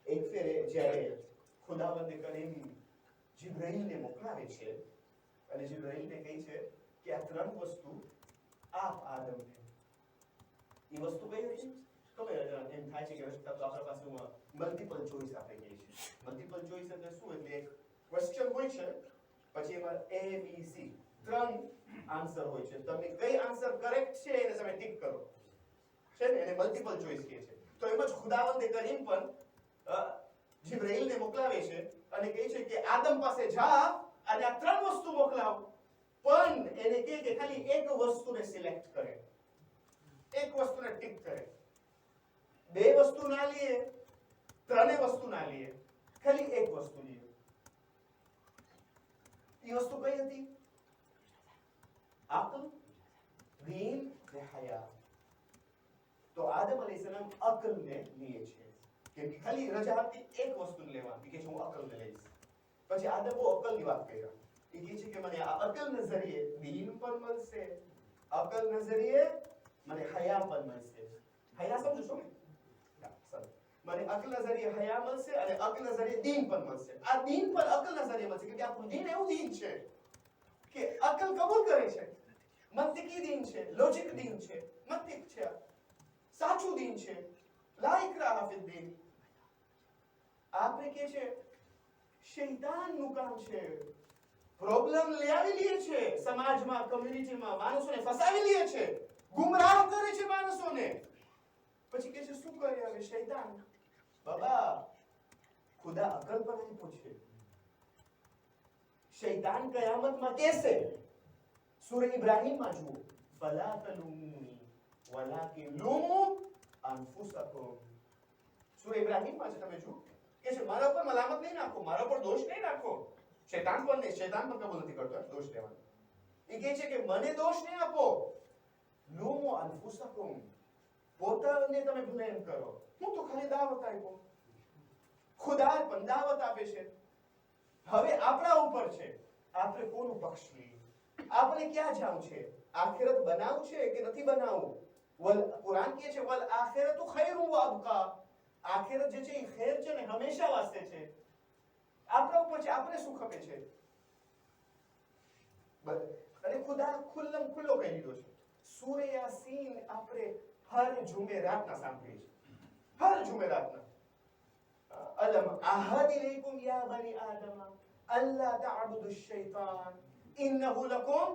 એક ફેરે જ્યારે ખુદાવંદ કરીમ જિબ્રાઈલને મોકલાવે છે અને જિબ્રાઈલને કહે છે કે આ ત્રણ વસ્તુ આપ આદમને. એ વસ્તુ કઈ હતી? ખબર એમ થાય છે કે આપણા પાસે મલ્ટિપલ ચોઇસ આપણે કહીએ છીએ. મલ્ટિપલ ચોઇસ એટલે શું? એટલે એક ક્વેશ્ચન હોય છે, પછી એમાં A B C ત્રણ આન્સર હોય છે. તમે કઈ આન્સર કરેક્ટ છે એને તમે ટિક કરો છે ને, એને મલ્ટિપલ ચોઇસ કહે છે. તો એમ જ ખુદાવંદ કરીમ પણ જિબ્રાઈલને મોકલાવે છે અને કહે છે કે આદમ પાસે જા અને આ ત્રણ વસ્તુ મોકલાવ, પણ એને કહે કે ખાલી એક વસ્તુને સિલેક્ટ કરે, એક વસ્તુને ટિક કરે. બે વસ્તુ ના લીએ, ત્રણે વસ્તુ ના લીએ, ખાલી એક વસ્તુ લીએ. એ વસ્તુ કઈ હતી? અક્લ, દીન ને હયા. તો આદમ અલૈહિસ્સલામ અક્લને લીએ છે. કે ખાલી રજા હતી એક વસ્તુ લેવાની કે હું અકલને લઈશ. પછી આદમ બહુ અકલની વાત કર્યા. એ કહે છે કે મને આ અકલ નજરિયે દીન પણ મળશે, અકલ નજરિયે મને હયા પણ મળશે. હયા સમજો છો ને? મને અકલ નજરિયે હયા મળશે અને અકલ નજરિયે દીન પણ મળશે. આ દીન પણ અકલ નજરિયે મળશે કે આપણું દીન એવું દીન છે કે અકલ કબૂલ કરે છે, મંતિકી દીન છે, લોજિક દીન છે, મંતિક છે, સાચું દીન છે, લા ઇકરાહ ફિદ દીન. આપણે કે છે શૈતાનનું કામ છે, પ્રોબ્લેમ લઈ આવી લે છે સમાજમાં, કમ્યુનિટીમાં, માણસોને ફસાવી લે છે, ગુમરાહ કરે છે માણસોને. પછી કે છે શું કરે હવે શૈતાન? બાબા ખુદા અકલ પર આપ્યો છે. શૈતાન કયામતમાં કહેશે, સૂરા ઇબ્રાહીમમાં જુઓ, ફલા તલુમુની વલાકિન લુમુ અનફુસકુમ. સૂરા ઇબ્રાહીમમાં છે, તમે જુઓ કે છે મારા પર મલામત નહીં નાખો, મારા પર દોષ નહીં નાખો. શૈતાન પર નહીં, શૈતાન પર કબૂલ નથી કરતો દોષ લેવાનો. એ કહે છે કે મને દોષ નહીં આપો, લુમુ અનફુસકુમ, પોતાને તમે બ્લેમ કરો. હું તો ખાલી દાવત આપ્યો. ખુદા પણ દાવત આપે છે. હવે આપણા ઉપર છે આપણે કોનું પક્ષ લઈએ, આપણે ક્યાં જાવું છે, આખિરત બનાવવું છે કે નથી બનાવવું. વલ કુરાન કહે છે વલ આખિરતુ ખૈરુ વ અબકા. આખિરત જે છે એ ખેર છે ને હંમેશા વાસ્તે છે. આપણા ઉપર છે આપણે શું ખપે છે. અને ખુદા ખુલ્લો કહી દીધો છે. સૂરે યાસીન આપણે હર જુમેરાતના સાંભળીએ છીએ, હર જુમેરાતના. અલમ અહદ ઇલૈકુમ યા બની આદમ અલ્લા તઅબુદુ શૈતાન ઇન્નહુ લકુમ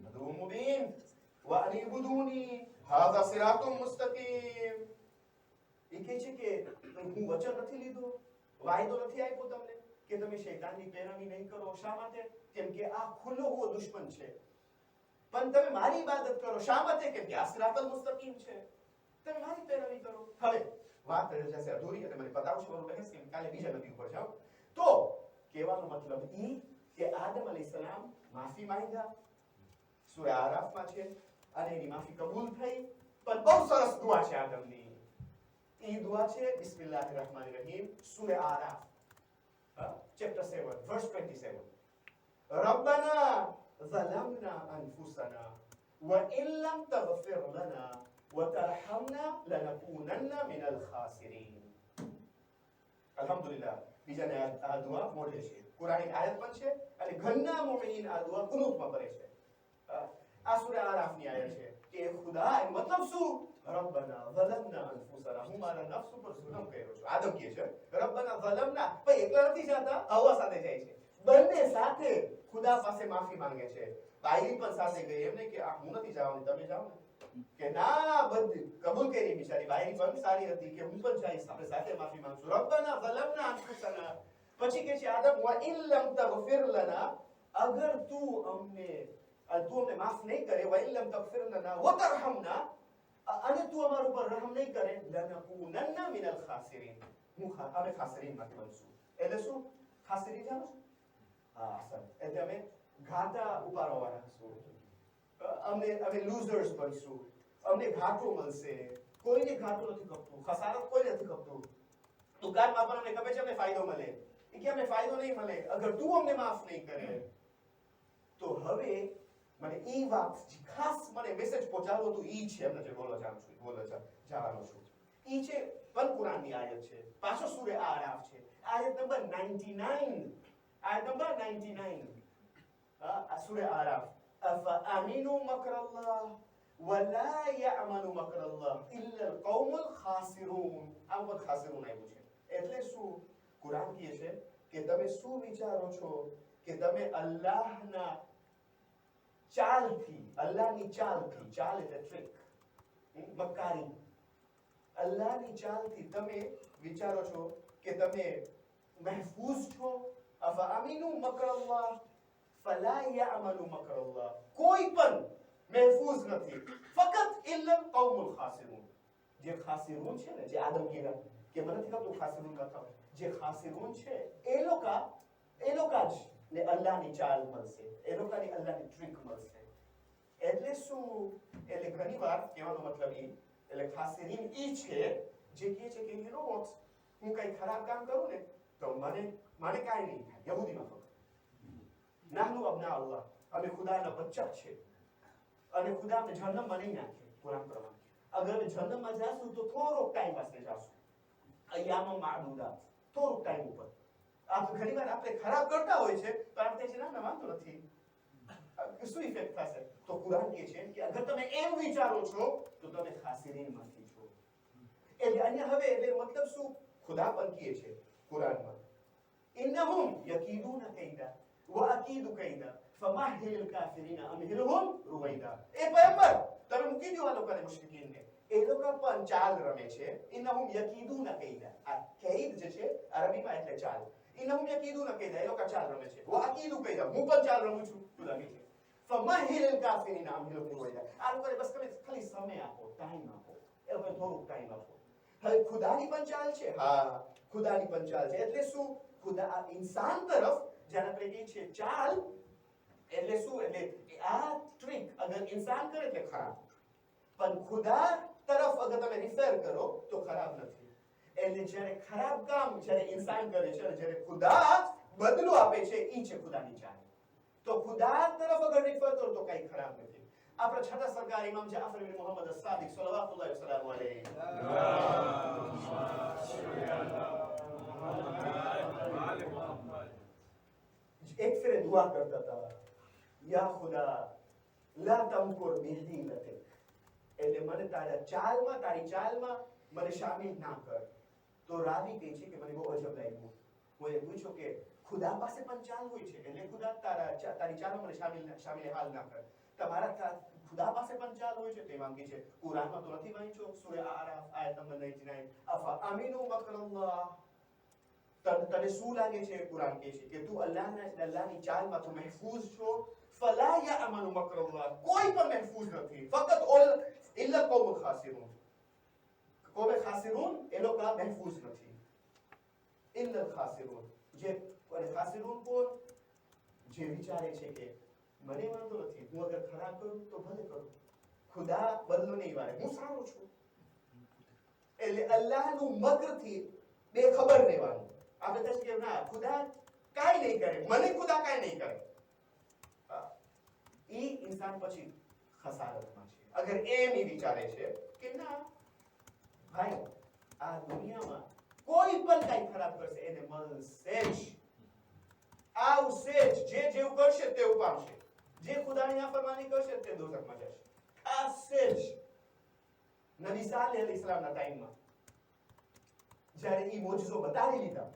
અદુવ્વુમ મુબીન વ અનિબુદૂની હાઝા સિરાતુમ મુસ્તકીમ. એ કહે છે કે હું વચન નથી લીધો, વાયદો નથી આપ્યો તમને કે તમે શૈતાનની પેરવી નહીં કરો. શા માટે? કેમ કે આ ખુલ્લો હુવો દુશ્મન છે. પણ તમે મારી ઇબાદત કરો. શા માટે? કેમ કે આ સિરાતુલ મુસ્તકીમ છે. તમે મારી પેરવી કરો. હવે વાત રહી જશે અધૂરી અને મને પતાવશો મારું બહેસ કે કાલે બીજા નબી ઉપર જાઓ. તો કહેવાનો મતલબ ઈ કે આદમ અલૈહિસ્સલામ માફી માંગ્યા, સૂરા આરાફમાં છે, અને એની માફી કબૂલ થઈ. પણ બહુ સરસ દુઆ છે આદમની. એ દુઆ છે બિસ્મિલ્લાહિર રહમાનિર રહીમ, સૂરા આરાફ ચેપ્ટર 7 વર્સ 27. રબ્બના ઝલમના અનફુસના વ ઇન લમ તગફિર લના وترحمنا لنكونن من الخاسرين. અલ્હમ્દુલિલ્લાહ. બીજાને આ દુઆ મોઢે છે, કુરાની આયત પણ છે અને ઘણા મુમિનીન આ દુઆ કુનૂતમાં કરે છે. આ સૂરા આરાફની આયત છે કે ખુદા એનો મતલબ શું? રબ્બના ઝલમના અનફુસના, હું મારા નફ્સ ઉપર જુલ્મ કર્યો છું. આદમ કહે છે રબ્બના ઝલમના, પણ એકલા નથી જાતા, હવા સાથે જાય છે. બંને સાથે ખુદા પાસે માફી માંગે છે. બાયરી પણ સાથે ગઈ, એમ નહીં કે આ હું નથી જવાની તમે જાઓ ને, કે ના બધી કબૂલ કરી. બિચારી બાયરી પણ સારી હતી કે હું પણ જઈશ, આપણે સાથે માફી માંગશું. રબ્બના ઝલમના અનફુસના. પછી કહે છે આદમ વ ઇન લમ તગફિર લના, અગર તું અમને માફ નહીં કરે, વ ઇન લમ તગફિર લના વ તરહમના, અને તું અમારા ઉપર રહમ નહીં કરે, લનકૂનન્ના મિનલ ખાસિરીન, અમે ખાસિરીનમાંથી બનશું. એટલે શું ખાસિરી જાણો છો? હા સર, એટલે અમે ઘાટા ઉપાડવાવાળા હશું. અમે લૂઝર્સ બનશું, અમને ઘાટો મળશે. કોઈને ઘાટો નથી ખપતું, ખસારત કોઈ નથી ખપતું. દુકાનમાં પણ અમને ખબર છે અમને ફાયદો મળે, એ કે અમને ફાયદો નહીં મળે અગર તું અમને માફ નહીં કરે. તો હવે મને ઈ વાત ખાસ મને મેસેજ પહોંચાડવો તો ઈ છે, એમને જે જવાનો છું ઈ છે. પણ કુરાનની આયત છે, પાછો સૂરે આરાફ છે, આયત નંબર 99. આયત નંબર 99 આ સૂરે આરાફ. أفأمنوا مكر الله ولا يأمن مكر الله إلا القوم الخاسرون. આ વખત ખાસિરૂન આવ્યું છે. એટલે શું કુરાન કહે છે કે તમે શું વિચારો છો કે તમે અલ્લાહના ચાલથી, અલ્લાહની ચાલથી, ચાલ એટલે ટ્રિક, મક્કારી, અલ્લાહની ચાલથી તમે વિચારો છો કે તમે મહેફૂઝ છો. અફઅમિનુ મકરલ્લાહ ફલા યઅમનુ મકરલ્લાહ, કોઈ પણ મહેફૂઝ નથી, ફક્ત ઇલ્લા કૌમુલ ખાસિરૂન. જે ખાસિરૂન છે ને, જે આદમ કીધા કે મને નથી ખબર ખાસિરૂન હતા, જે ખાસિરૂન છે એ લોકા જ ને અલ્લાહની ચાલ મળશે, એ લોકાની અલ્લાહની ટ્રિક મળશે. એટલે શું? એટલે ઘણીવાર કહેવાનો મતલબ ઈ, એટલે ખાસિરીન ઈ છે જે કહે છે કે you know what, હું કઈ ખરાબ કામ કરું ને તો મને કાંઈ નહીં થાય. યહૂદીમાં ફક્ત નાહનુ અબના અલ્લાહ, અમે ખુદાના બચ્ચા છે અને ખુદા અમને જહન્નમમાં નહીં નાખે. કુરાન પ્રમાણે અગર અમે જહન્નમમાં જાશું તો થોડોક ટાઈમ વાસ્તે જાશું, અય્યામ માદુદાત, થોડોક ટાઈમ ઉપર. ઘણી વાર આપણે ખરાબ કરતા હોય છે તો આપણે છે ના વાંધો નથી, શું ઇફેક્ટ થશે? તો કુરાન કહે છે કે અગર તમે એમ વિચારો છો તો તમે ખાસિરીનમાંથી છો. એટલે અહીંયા હવે એટલે મતલબ શું? ખુદા પણ કહે છે કુરાનમાં, ઇન્નહુમ યકીદુના કૈદા વ અકીદુ કૈદા ફમહિલ કાફિરીના અમહિલહુમ રૂવૈદા. એ પયગંબર તમે મૂકી દો આ લોકોને, મુશ્રિકીનને. એ લોકો પણ ચાલ રમે છે. ઇન્નહુમ યકીદુના કૈદા, આ કૈદ જે છે અરબીમાં એટલે ચાલ. ઇન્નહુમ યકીદુના કૈદા, એ લોકો ચાલ રમે છે. વ અકીદુ કૈદા, હું પણ ચાલ રમું છું. ખુદા કહે છે ફમહિલ કાફિરીના અમહિલહુમ રૂવૈદા. આ લોકોને બસ તમે ખાલી સમય આપો, ટાઈમ આપો, એ લોકોને થોડુંક ટાઈમ આપો. હવે ખુદાની પણ ચાલ છે. હા, ખુદાની પણ ચાલ છે. એટલે શું? ખુદા આ ઇન્સાન તરફ જ્યારે આપણે કહીએ છીએ ચાલ, એટલે શું? એટલે આ ટ્રીક અગર ઇન્સાન કરે એટલે ખરાબ, પણ ખુદા તરફ અગર તમે રિફર કરો તો ખરાબ નથી. એટલે જ્યારે ખરાબ કામ જ્યારે ઇન્સાન કરે છે અને જ્યારે ખુદા બદલો આપે છે, ઈ છે ખુદાની ચાલ. તો ખુદા તરફ અગર રિફર કરો તો કઈ ખરાબ નથી. આપણા છઠ્ઠા સરકાર ઇમામ જાફર ઇબ્ન મુહમ્મદ અસ-સાદિક સલ્લલ્લાહુ વસલ્લમ અલૈહિ એક ફેરે દુઆ કરતા હતા, યા ખુદા લા તમકુર બિહીલતિક, એટલે મને તારી ચાલમાં મને શામિલ ના કર. તો રાવી કહે છે કે મને બહુ અજબ લાગ્યું. હું એ પૂછ્યું કે ખુદા પાસે પણ ચાલ હોય છે, એટલે ખુદા તારી ચાલમાં મને શામિલ હાલ ના કર. તમારા ખુદા પાસે પણ ચાલ હોય છે? તે માંગે છે કુરાનમાં તો નથી વાંચ્યો? સૂરા આરાફ આયત નંબર 99, અફા અમીનુ મકરલ્લાહ. તને શું લાગે છે? કુરાન કહે છે કે તું અલ્લાહની ચાલમાં તું મહેફૂઝ છો. ફલા યઅમનુ મકરલ્લાહ, કોઈ પણ મહેફૂઝ નથી. ફક્ત ઇલ્લા કૌમ ખાસિરૂન, કૌમ ખાસિરૂન એ લોકો મહેફૂઝ નથી. ઇલ્લા ખાસિરૂન, જે ખાસિરૂન કોણ? જે વિચારે છે કે મને વાંધો નથી, હું અગર ખરાબ કરું તો ભલે કરું, ખુદા બદલો નહીં વાળે, હું સારો છું. એટલે અલ્લાહનું મકરથી બેખબર રહેવાનું. આપણે કહીએ કે ના ખુદા કાંઈ નહીં કરે, મને ખુદા કાંઈ નહીં કરે. ઈ ઇન્સાન પછી ખસારતમાં છે. અગર એમ ઈ વિચારે છે કે ના ભાઈ આ દુનિયામાં કોઈ પણ કાંઈ ખરાબ કરશે એને મળશે જ, આવશે જ. જે જેવું કરશે તેવું પામશે. જે ખુદાની નાફરમાની કરશે તે દોઝખમાં જશે, ખાશે જ. નબી સાલેહ અલૈહિસ્સલામના ટાઈમમાં જ્યારે ઈ મોજઝો બતાવી લીધા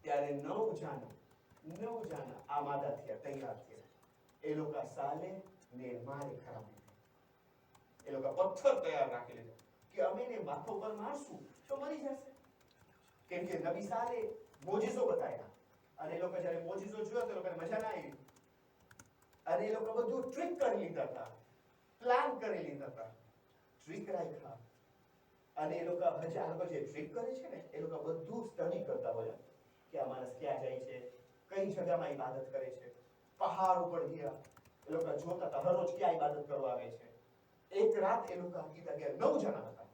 ત્યારે 9 જાના આમાદા થયા, તૈયાર થયા. એ લોકો સાલેહ ને મારે ખરાબ લીધા. એ લોકો પથ્થર તૈયાર રાખી લીધા કે અમે એને માથો પર મારશું તો મરી જશે. કેમ કે નબી સાલેહ મોજઝો બતાવ્યા અને એ લોકો જ્યારે મોજઝો જોયો તો એ લોકોને મજા ના આવી અને એ લોકો બધું ટ્રીક કરી લીધા હતા, પ્લાન કરી લીધા હતા, ટ્રીક રાખ્યા. અને એ લોકો જે ટ્રીક કરે છે ને એ લોકો બધું સ્ટડી કરતા હોય કે આ માણસ ક્યાં જાય છે, કઈ જગ્યામાં ઇબાદત કરે છે. પહાડ ઉપર ગયા, એ લોકો જોતા હતા હરરોજ ક્યાં ઇબાદત કરવા આવે છે. એક રાત એ લોકો કીધા કે 9 જણા હતા,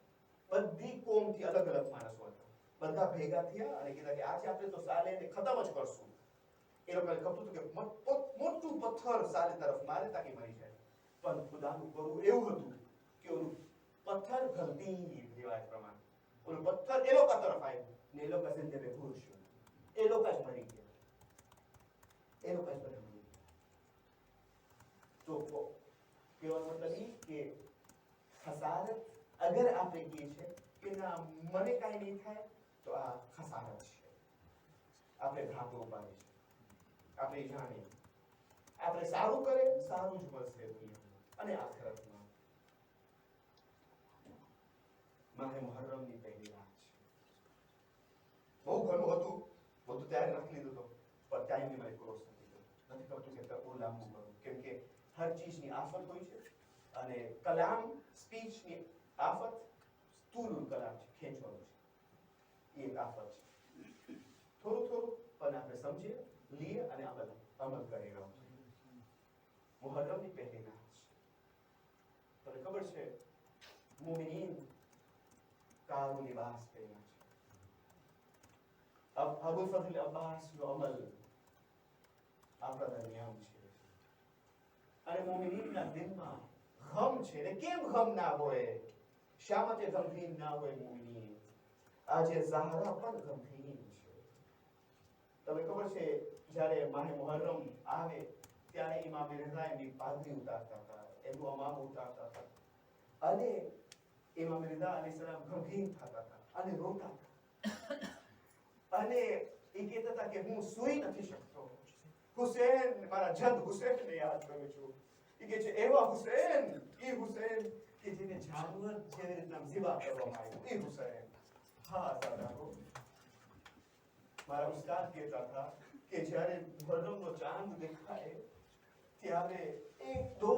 બધી કોમથી અલગ અલગ માણસો હતા, બધા ભેગા થયા અને કીધા કે આજે આપણે તો સાલેહને ખતમ જ કરશું. એ લોકોને ખબર હતું કે મોટું પથ્થર સાલે તરફ મારે તાકી મરી જાય. પણ ખુદાનું કરવું એવું હતું કે ઓલું પથ્થર ગલતી રિવાજ પ્રમાણે ઓલું પથ્થર એ લોકો તરફ આવ્યું ને એ લોકો જિંદગી બેહોશ, એ લોકો જ મરી ગયા, એ લોકો જ બધા મરી ગયા. તો કહેવાનો મતલબ ઈ કે ખસારત અગર આપણે કહીએ છે કે ના મને કાંઈ નહીં થાય તો આ ખસારત છે. આપણે ભાગો પાડે છે. આપણે જાણીએ આપણે સારું કરે સારું જ મળશે દુનિયામાં અને આખિરતમાં. માહે મુહર્રમની પહેલી રાત છે. બહુ ઘણું હતું, બધું તૈયાર રાખી લીધું હતું પણ ટાઈમની મારી ક્રોસ નથી થયો. નથી ખબર કે બહુ લાંબુ કરું કેમ કે હર ચીજની આફત હોય છે અને કલામ સ્પીચની આફત સ્થૂલ કલામ છે, ખેંચવાનું છે, એ એક આફત છે. થોડું થોડું પણ આપણે સમજીએ લઈએ અને અમલ કરી રહ્યો. મુહર્રમની પહેલી રાત છે. તમને ખબર છે મુમિનીન કાળું લિબાસ પહેર્યા છે. અબુલ ફઝલ અબ્બાસનો અમલ આપણા દરમિયાન છે અને મોમિનીનના દિલમાં ગમ છે ને કેમ ગમ ના હોય? શા માટે ગમગીન ના હોય મોમિની? આજે ઝહરા પણ ગમગીન છે. તમને ખબર છે જ્યારે માહે મુહર્રમ આવે ત્યારે ઇમામ રિઝા એમની પાઘડી ઉતારતા હતા, એનું અમામ ઉતારતા હતા અને ઇમામ રિઝા અલૈહિસ્સલામ ગમગીન થતા હતા અને રોતા હતા અને એ કહેતા હતા કે હું સૂઈ નથી શકતો. હુસેન, મારા જદ હુસેનને યાદ કરું છું. એ કહે છે એવા હુસેન, એ હુસેન કે જેને જાનવર જેવી રીતના ઝિબા કરવામાં આવ્યું, એ હુસેન. હા સાદાઓ, મારા ઉસ્તાદ કહેતા હતા કે જ્યારે મુહર્રમનો ચાંદ દેખાય ત્યારે બે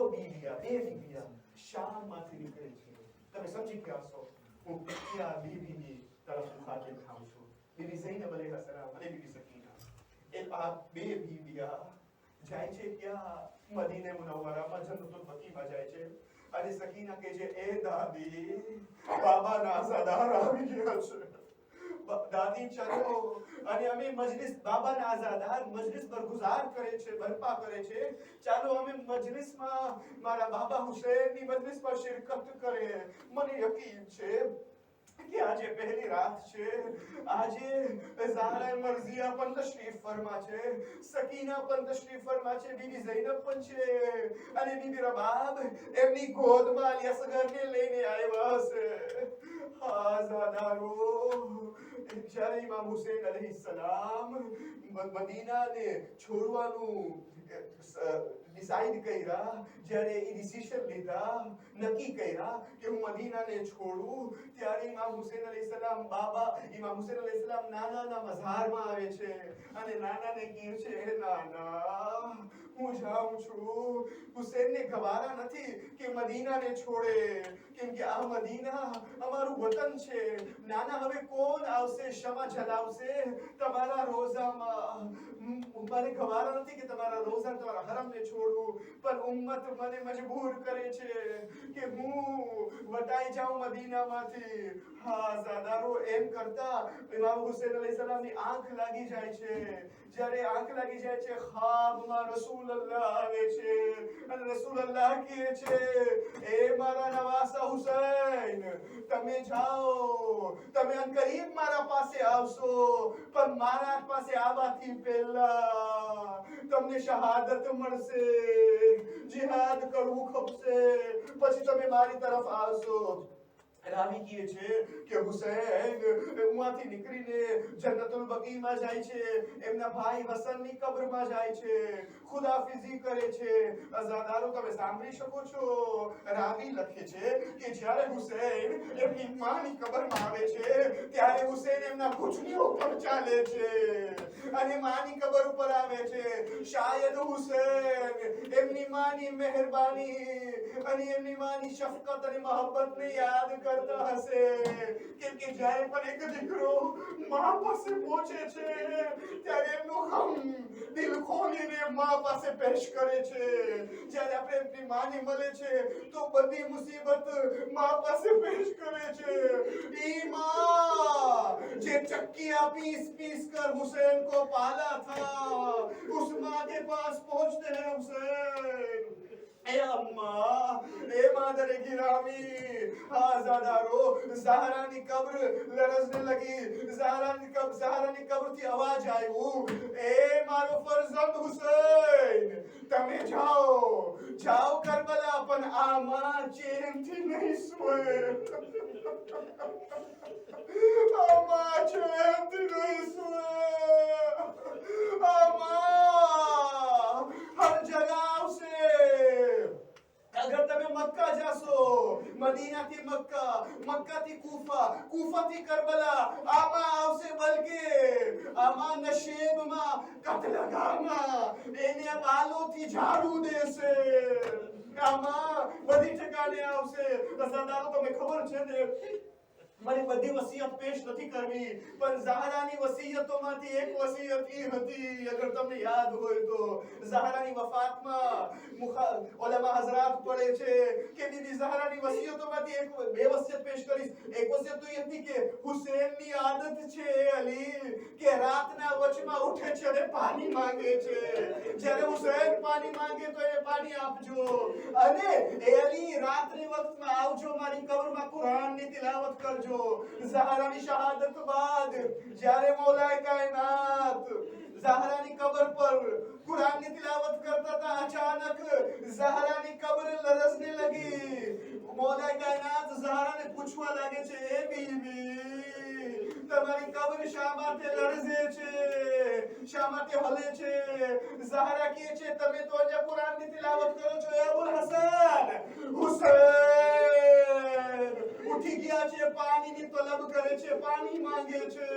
બીવિયા શામમાંથી નીકળે છે. તમે સમજી ગયા છો હું કયા બીવીની તરફ મુખાતિબ થાઉં છું? બીબી ઝૈનબ અલૈહિસ્સલામ અને બીબી સકીના. એ આ બે બીવિયા જાય છે ક્યાં? મદીને મુનવ્વરામાં જન્નતુલ બકીમાં જાય છે અને સકીના કહે છે એ દાદી, બાબા નાઝાદાર આવી ગયા છે. દાદી ચલો, અને અમે મજલિસ, બાબા નાઝાદાર મજલિસ બરગુઝાર કરે છે, બરપા કરે છે. ચાલો અમે મજલિસમાં મારા બાબા હુસૈનની મજલિસમાં શિરકત કરે. મને યકીન છે કે આજે પહેલી રાત છે. આજે ઝાહરા મરઝિયા પણ તશરીફ ફરમા છે, સકીના પણ તશરીફ ફરમા છે, બીબી ઝૈનબ પણ છે અને બીબી રબાબ એમની ગોદમાં અસગરને લઈને આવ્યા છે. આઝાદારો, જ્યારે ઇમામ હુસૈન અલૈહિસ્સલામ મદીનાને છોડવાનું ડિસાઈડ કર્યા, જ્યારે એ ડિસિઝન લીધા, નક્કી કર્યા કે હું મદીનાને છોડું, ત્યારે ઇમામ હુસૈન અલૈહિસ્સલામ નાનાના મઝારમાં આવે છે અને નાનાને કહે છે નાના હું જાઉં છું. હુસૈનને ગવારા નથી કે મદીનાને છોડે, કેમ કે આ મદીના અમારું વતન છે. નાના હવે કોણ આવશે, શમા જલાવશે તમારા રોઝામાં? મને ગવારા નથી કે તમારા રોઝા, તમારા હરમને છોડવું, પણ ઉમ્મત મને મજબૂર કરે છે કે હું વટાઈ જાઉં મદીનામાંથી. હા ઝાદારો, એમ કરતા ઇમામ હુસૈન અલૈહિસ્સલામની આંખ લાગી જાય છે. જ્યારે આંખ લાગી જાય છે, ખ્વાબમાં રસૂલલ્લાહ આવે છે અને રસૂલલ્લાહ કહે છે એ મારા નવાસા હુસૈન, તમે જાઓ, તમે અનકરીબ મારા પાસે આવશો, પણ મારા પાસે આવવાથી પહેલા તમને શહાદત મળશે, જિહાદ કરવું ખપશે, પછી તમે મારી તરફ આવશો. રાવી કહે છે કે હુસૈન ઉમાંથી નીકળીને જન્નતુલ બકીમાં જાય છે, એમના ભાઈ હસનની કબ્રમાં જાય છે, ખુદાફિઝી કરે છે. અઝાદારો, તમે સાંભળી શકો છો, રાવી લખે છે કે જ્યારે હુસૈન એમની માની કબરમાં આવે છે ત્યારે હુસૈન એમના ઘૂંટણીઓ પર ચાલે છે અને માની કબર ઉપર આવે છે. શાયદ હુસૈન એમની માની મહેરબાની અને એમની માની શફકત અને મોહબ્બતને યાદ કરતા હશે, કેમ કે જ્યારે પણ એક દીકરો મા પાસે પહોંચે છે ત્યારે એમનું ગમ દિલ ખોલીને મા પાસે પેશ કરે છે. જ્યારે આપણે એમની માને મળે છે તો બધી મુસીબત મા પાસે પેશ કરે છે. ઈ माँ जे चक्कियां पीस पीस कर हुसैन को पाला था, उस माँ के पास पहुंचते हैं हुसैन. ए अम्मा, ए मादर गिरामी, आज़ादारो, ज़हरानी कब्र लरज़ने लगी. ज़हरानी कब्र थी आवाज आई, ए मारो फरज़ंद हुसैन, તમે જાઓ કરબલા, પણ આમાં ચેનથી નહીં સોએ. આમાં ચેનથી નહીં સોએ. આમાં હર જગહ આવશે. અગર તમે મક્કા જાશો, મદીનાથી મક્કા, મક્કાથી કૂફા, કૂફાથી કરબલા, આમાં આવશે, બલકે આમાં નશેબમાં, કતલગાહમાં એને બાલોથી ઝાડુ દેશે. આમાં બધી ઠેકાણે આવશે. અઝાદારો, તમને ખબર છે ને મને બધી વસિયત પેશ નથી કરવી, પણ ઝહરાની વસિયતોમાંથી એક વસિયત એ હતી, અગર તમને યાદ હોય તો, ઝહરાની વફાતમાં ઉલેમા હઝરાત પડે છે કે બીબી ઝહરાની વસિયતોમાંથી એક બે વસિયત પેશ કરીશ. એક વસિયત તો એ હતી કે હુસૈનની આદત છે અલી કે રાતના વચમાં ઉઠે છે અને પાણી માંગે છે. જ્યારે હુસૈન પાણી માંગે તો એ પાણી આપજો, અને એ અલી રાત્રિ વખતમાં આવજો, મારી કબરમાં કુરાનની તિલાવત કરજો. ઝહરાની શહાદત બાદ જ્યારે મૌલાએ કાયનાત ઝહરાની કબર પર કુરાનની તિલાવત કરતા હતા, અચાનક ઝહરાની કબર લરઝને લગી. મૌલાએ કાયનાત ઝહરાને પૂછવા લાગે છે, એ બીબી તમારી કબર શા માટે લરઝે છે, શા માટે હલે છે? ઝહરા કહે છે, તમે તો આજે કુરાનની તિલાવત કરો છો. એ અબુલ હસન હુસૈન ઉઠી ગયા છે, પાણીની તલબ કરે છે, પાણી માંગે છે.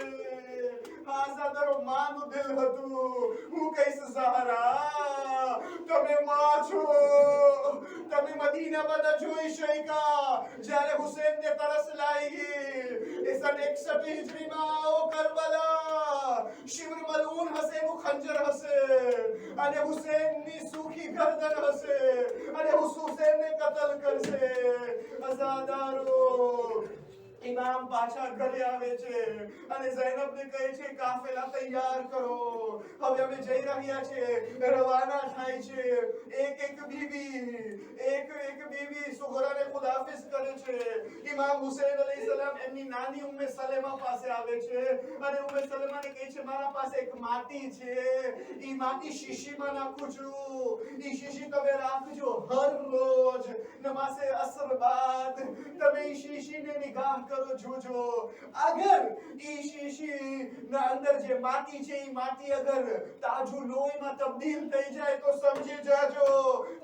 આઝાદરો માનું દિલ હતું. હું કહીશ ઝહરા તમે માં છો, તમે મદીનામાં ન જોઈ શક્યા જ્યારે હુસૈનને તરસ લાગી. એ સન 61 હિજરીમાં ઓ કરબલા શિવર મલૂન હશે, નું ખંજર હશે, અને હુસૈનની સૂખી ગરદન હશે, અને હુસૈનને કતલ કરશે. અઝાદારો ઇમામ પાછા ઘરે આવે છે અને જૈનબને કહે છે, કાફેલા તૈયાર કરો, હવે અમે જઈ રહ્યા છે. રવાના થાય છે. એક બીવી સુગરાને ખુદાફિઝ કરે છે. ઇમામ હુસૈન અલૈહિસ્સલામ એમની નાની ઉમ્મે સલેમા પાસે આવે છે અને ઉમ્મે સલેમાને કહે છે, મારા પાસે એક માટી છે, ઈ માટી શીશીમાં નાખું છું, ઈ શીશી તમે રાખજો. હર રોજ નમાઝે અસર બાદ તમે ઈ શીશીને નિગાહ કરો, જોજો. અગર ઈ શીશી ના અંદર જે માટી છે, ઈ માટી અગર તાજુ લોહીમાં તબદીલ થઈ જાય તો સમજી જાજો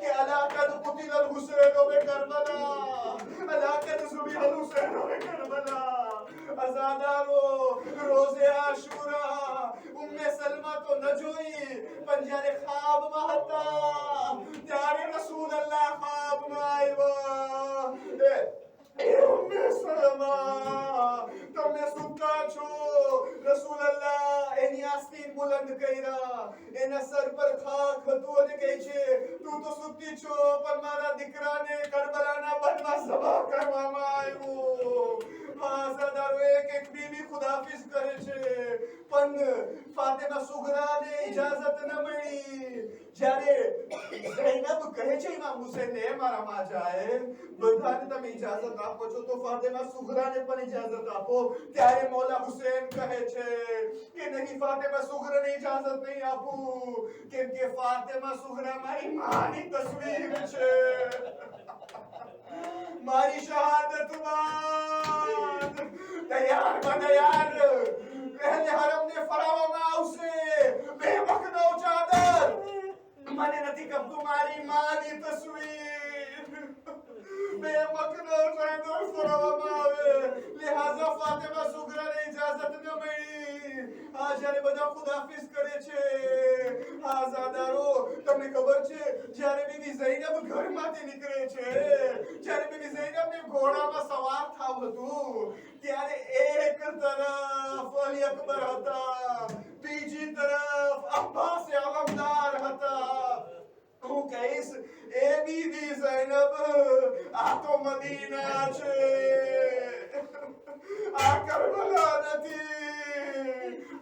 કે અલાકદ કુતિલ હુસૈન વે કરબલા, અલાકદ સુબિલ હુસૈન વે કરબલા. અઝાદારો રોઝે આશુરા ઉમ્મે સલમા તો ન જોઈ, પણ જ્યારે ખ્વાબમાં હતા ત્યારે રસૂલલ્લાહ ખ્વાબમાં આવ્યા. ઉમ્મે સલમા તમે સુતા છો. રસૂલલ્લાહ એની આસ્તીન બુલંદ કર્યા, એના સર પર ખાક હતું અને કહે છે, તું તો સુતી છો, પણ મારા દીકરાને કરબલાના બનમાં સભા કરવામાં આવ્યો. આઝાદારો એક બીબી ખુદાફિઝ કરે છે, પણ ફાતિમા સુગરાને ઇજાઝત ન મળી. જ્યારે ઝૈનબ કહે છે ઇમામ હુસૈનને, મારા માં જાય, બધાને તમે ઇજાઝત આપો છો તો ફાતિમા સુગરાને પણ ઇજાઝત આપો. ત્યારે મૌલા હુસૈન કહે છે કે નહીં, ફાતિમા સુગરાને ઇજાઝત નહીં આપું, કેમ કે ફાતિમા સુગરા મારી માની તસવીર છે, મારી શહાદત બાદ તૈયાર પહેલે હરમને ફરાવવામાં આવશે. બે વખતનો ચાદર મને નથી ગમતું, મારી માની તસવીર બે વખતનો ચાદર ફરાવવામાં આવે. લિહાઝા ફાતિમા સુગરાને ઇજાઝત ન મળી. આ જ્યારે બધા ખુદાફિઝ કરે છે. આઝાદારો તમને ખબર છે, જ્યારે બીબી ઝૈનબ ઘરમાંથી નીકળે છે, જ્યારે બીબી ઝૈનબને ઘોડામાં સવાર થાવ હતું, ત્યારે એક તરફ અલી અકબર હતા, બીજી તરફ અબ્બાસ આલમદાર હતા. હું કહીશ, એ બીબી ઝૈનબ આ તો મદીના છે, આ કરબલા નથી.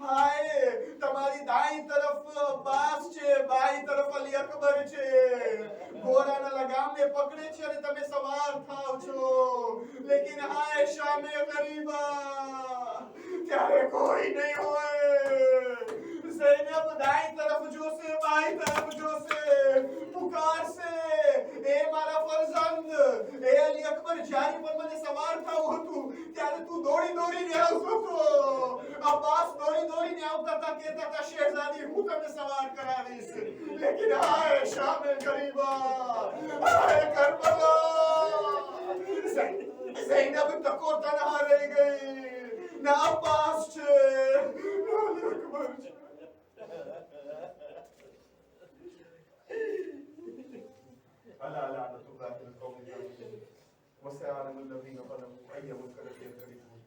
હાય, તમારી દાઈ તરફ અબ્બાસ છે, બાઈ તરફ અલી અકબર છે. ઘોડાના લગામને પકડે છે અને તમે સવાર થાવ છો, લેકિન હાય શામે ગરીબા ત્યારે કોઈ નહીં હોય. ઝૈનબ દાઈ તરફ જોશે, બાઈ તરફ જોશે, પુકારશે, એ મારા ફરઝંદ, એ અલી અકબર, જ્યારે પણ મને સવાર થવું હતું ત્યારે તું દોડીને આવતો હતો. અબ્બાસ દોડીને આવતા હતા, કહેતા હતા, શહેજાદી હું તમને સવાર કરાવીશ, લેકિન હાય શામે ગરીબા, હાય કરબલા. ઝૈનબ તકો તનહા રહી ગઈ. ના અબ્બાસ છે, ના અલી અકબર છે. ألا لعنة الله القوم الكافرين وسيعلم الذين ظلموا أي منقلب ينقلبون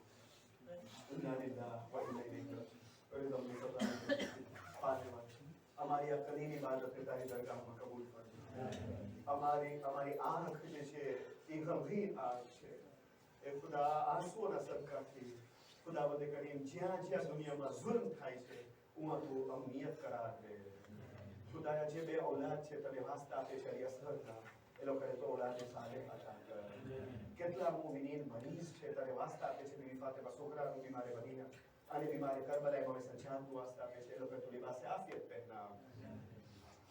અમને તારી દરગાહમાં કબૂલ ફરજો। અમારી આંખ જે છે એ ગંભીર આંખ છે એ ખુદા આંસુઓના સદકાથી ખુદા વદે કરીમ જ્યાં જ્યાં દુનિયામાં ઝુલ્મ થાય છે ઉમાં તું અમનિયત કરાર દે। ખુદાયા જે બે ઔલાદ છે તને વાસ્તા આપે છે અલી અસગરના એ લોકોને તો ઔલાદે સાલેહ અતા કર। કેટલા મુમિનીન મરીઝ છે તને વાસ્તા આપે છે બીવી ફાતિમા સુગરાનું બીમારે મદીના અને બીમારે કરબલા ઇમામ સજ્જાદ નું વાસ્તા આપે છે એ લોકોને તો લિબાસે આફિયત પહેરાવ।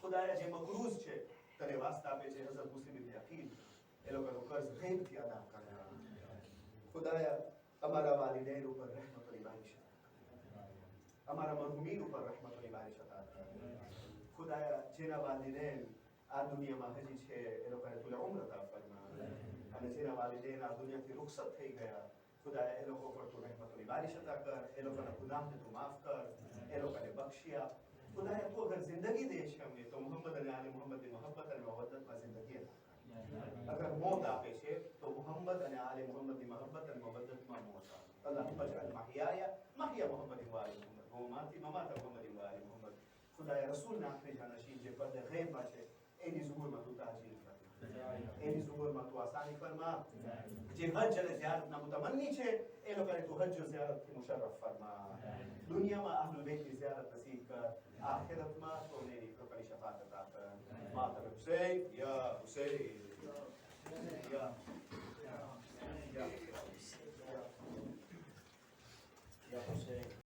ખુદાયા જે મકરૂઝ છે તને વાસ્તા આપે છે હઝરત મુસ્લિમ ઇબ્ન અકીલ એ લોકોનું કર્જ ગૈબથી અદા કર। ખુદાયા અમારા વાલિदैन ઉપર રહેમતની બારિશ અતા કર। અમારા મરહુમીન ઉપર રહેમતની બારિશ અતા કર। ખુદાયા જેના વાલિदैन આ દુનિયામાં હજી છે એ લોકોને તુલે ઉમ્ર અતા ફરમા અને જેના વાલિदैन આ દુનિયાથી રૂખસત થઈ ગયા ખુદાયા એ લોકો પર તું રહેમતની બારિશ અતા કર। એ લોકોના ગુનાહને તું માફ કર। એ લોકોને બક્ષી આપ। ખુદાયા તું અગર જિંદગી દે છે અમને તો મોહમ્મદ અને આલે મોહમ્મદની મોહબ્બત અને મવદ્દતમાં જિંદગી અતા કર। અગર મોત આપે છે તો મોહમ્મદ અને આલે મોહમ્મદની મોહબ્બત અને મવદ્દતમાં મોત આપ। અલ્લાહ ફજઅલ મહયાયા મહયા મોહમ્મદ વ આલે મોહમ્મદ વ માતી મમાત મોહમ્મદ વ આલે મોહમ્મદ। ખુદાયા રસૂલના આખરી જાનશીન જે પર્દે ગૈબમાં છે એની ઝુહુરમાં તું તાજીલ ફરમા। એની ઝુહુરમાં તું આસાની ફરમા। જે હજ અને ઝિયારતના મુતમન્ની છે એ લોકોને તું હજ ઝિયારતથી મુશર્રફ ફરમા। દુનિયામાં અહલુલ બેતની ઝિયારત નસીબ કર। આખિરતમાં તો મેરી લોકોની શફાઅત અતા કર। માતર હુસૈન યા હુસૈન યા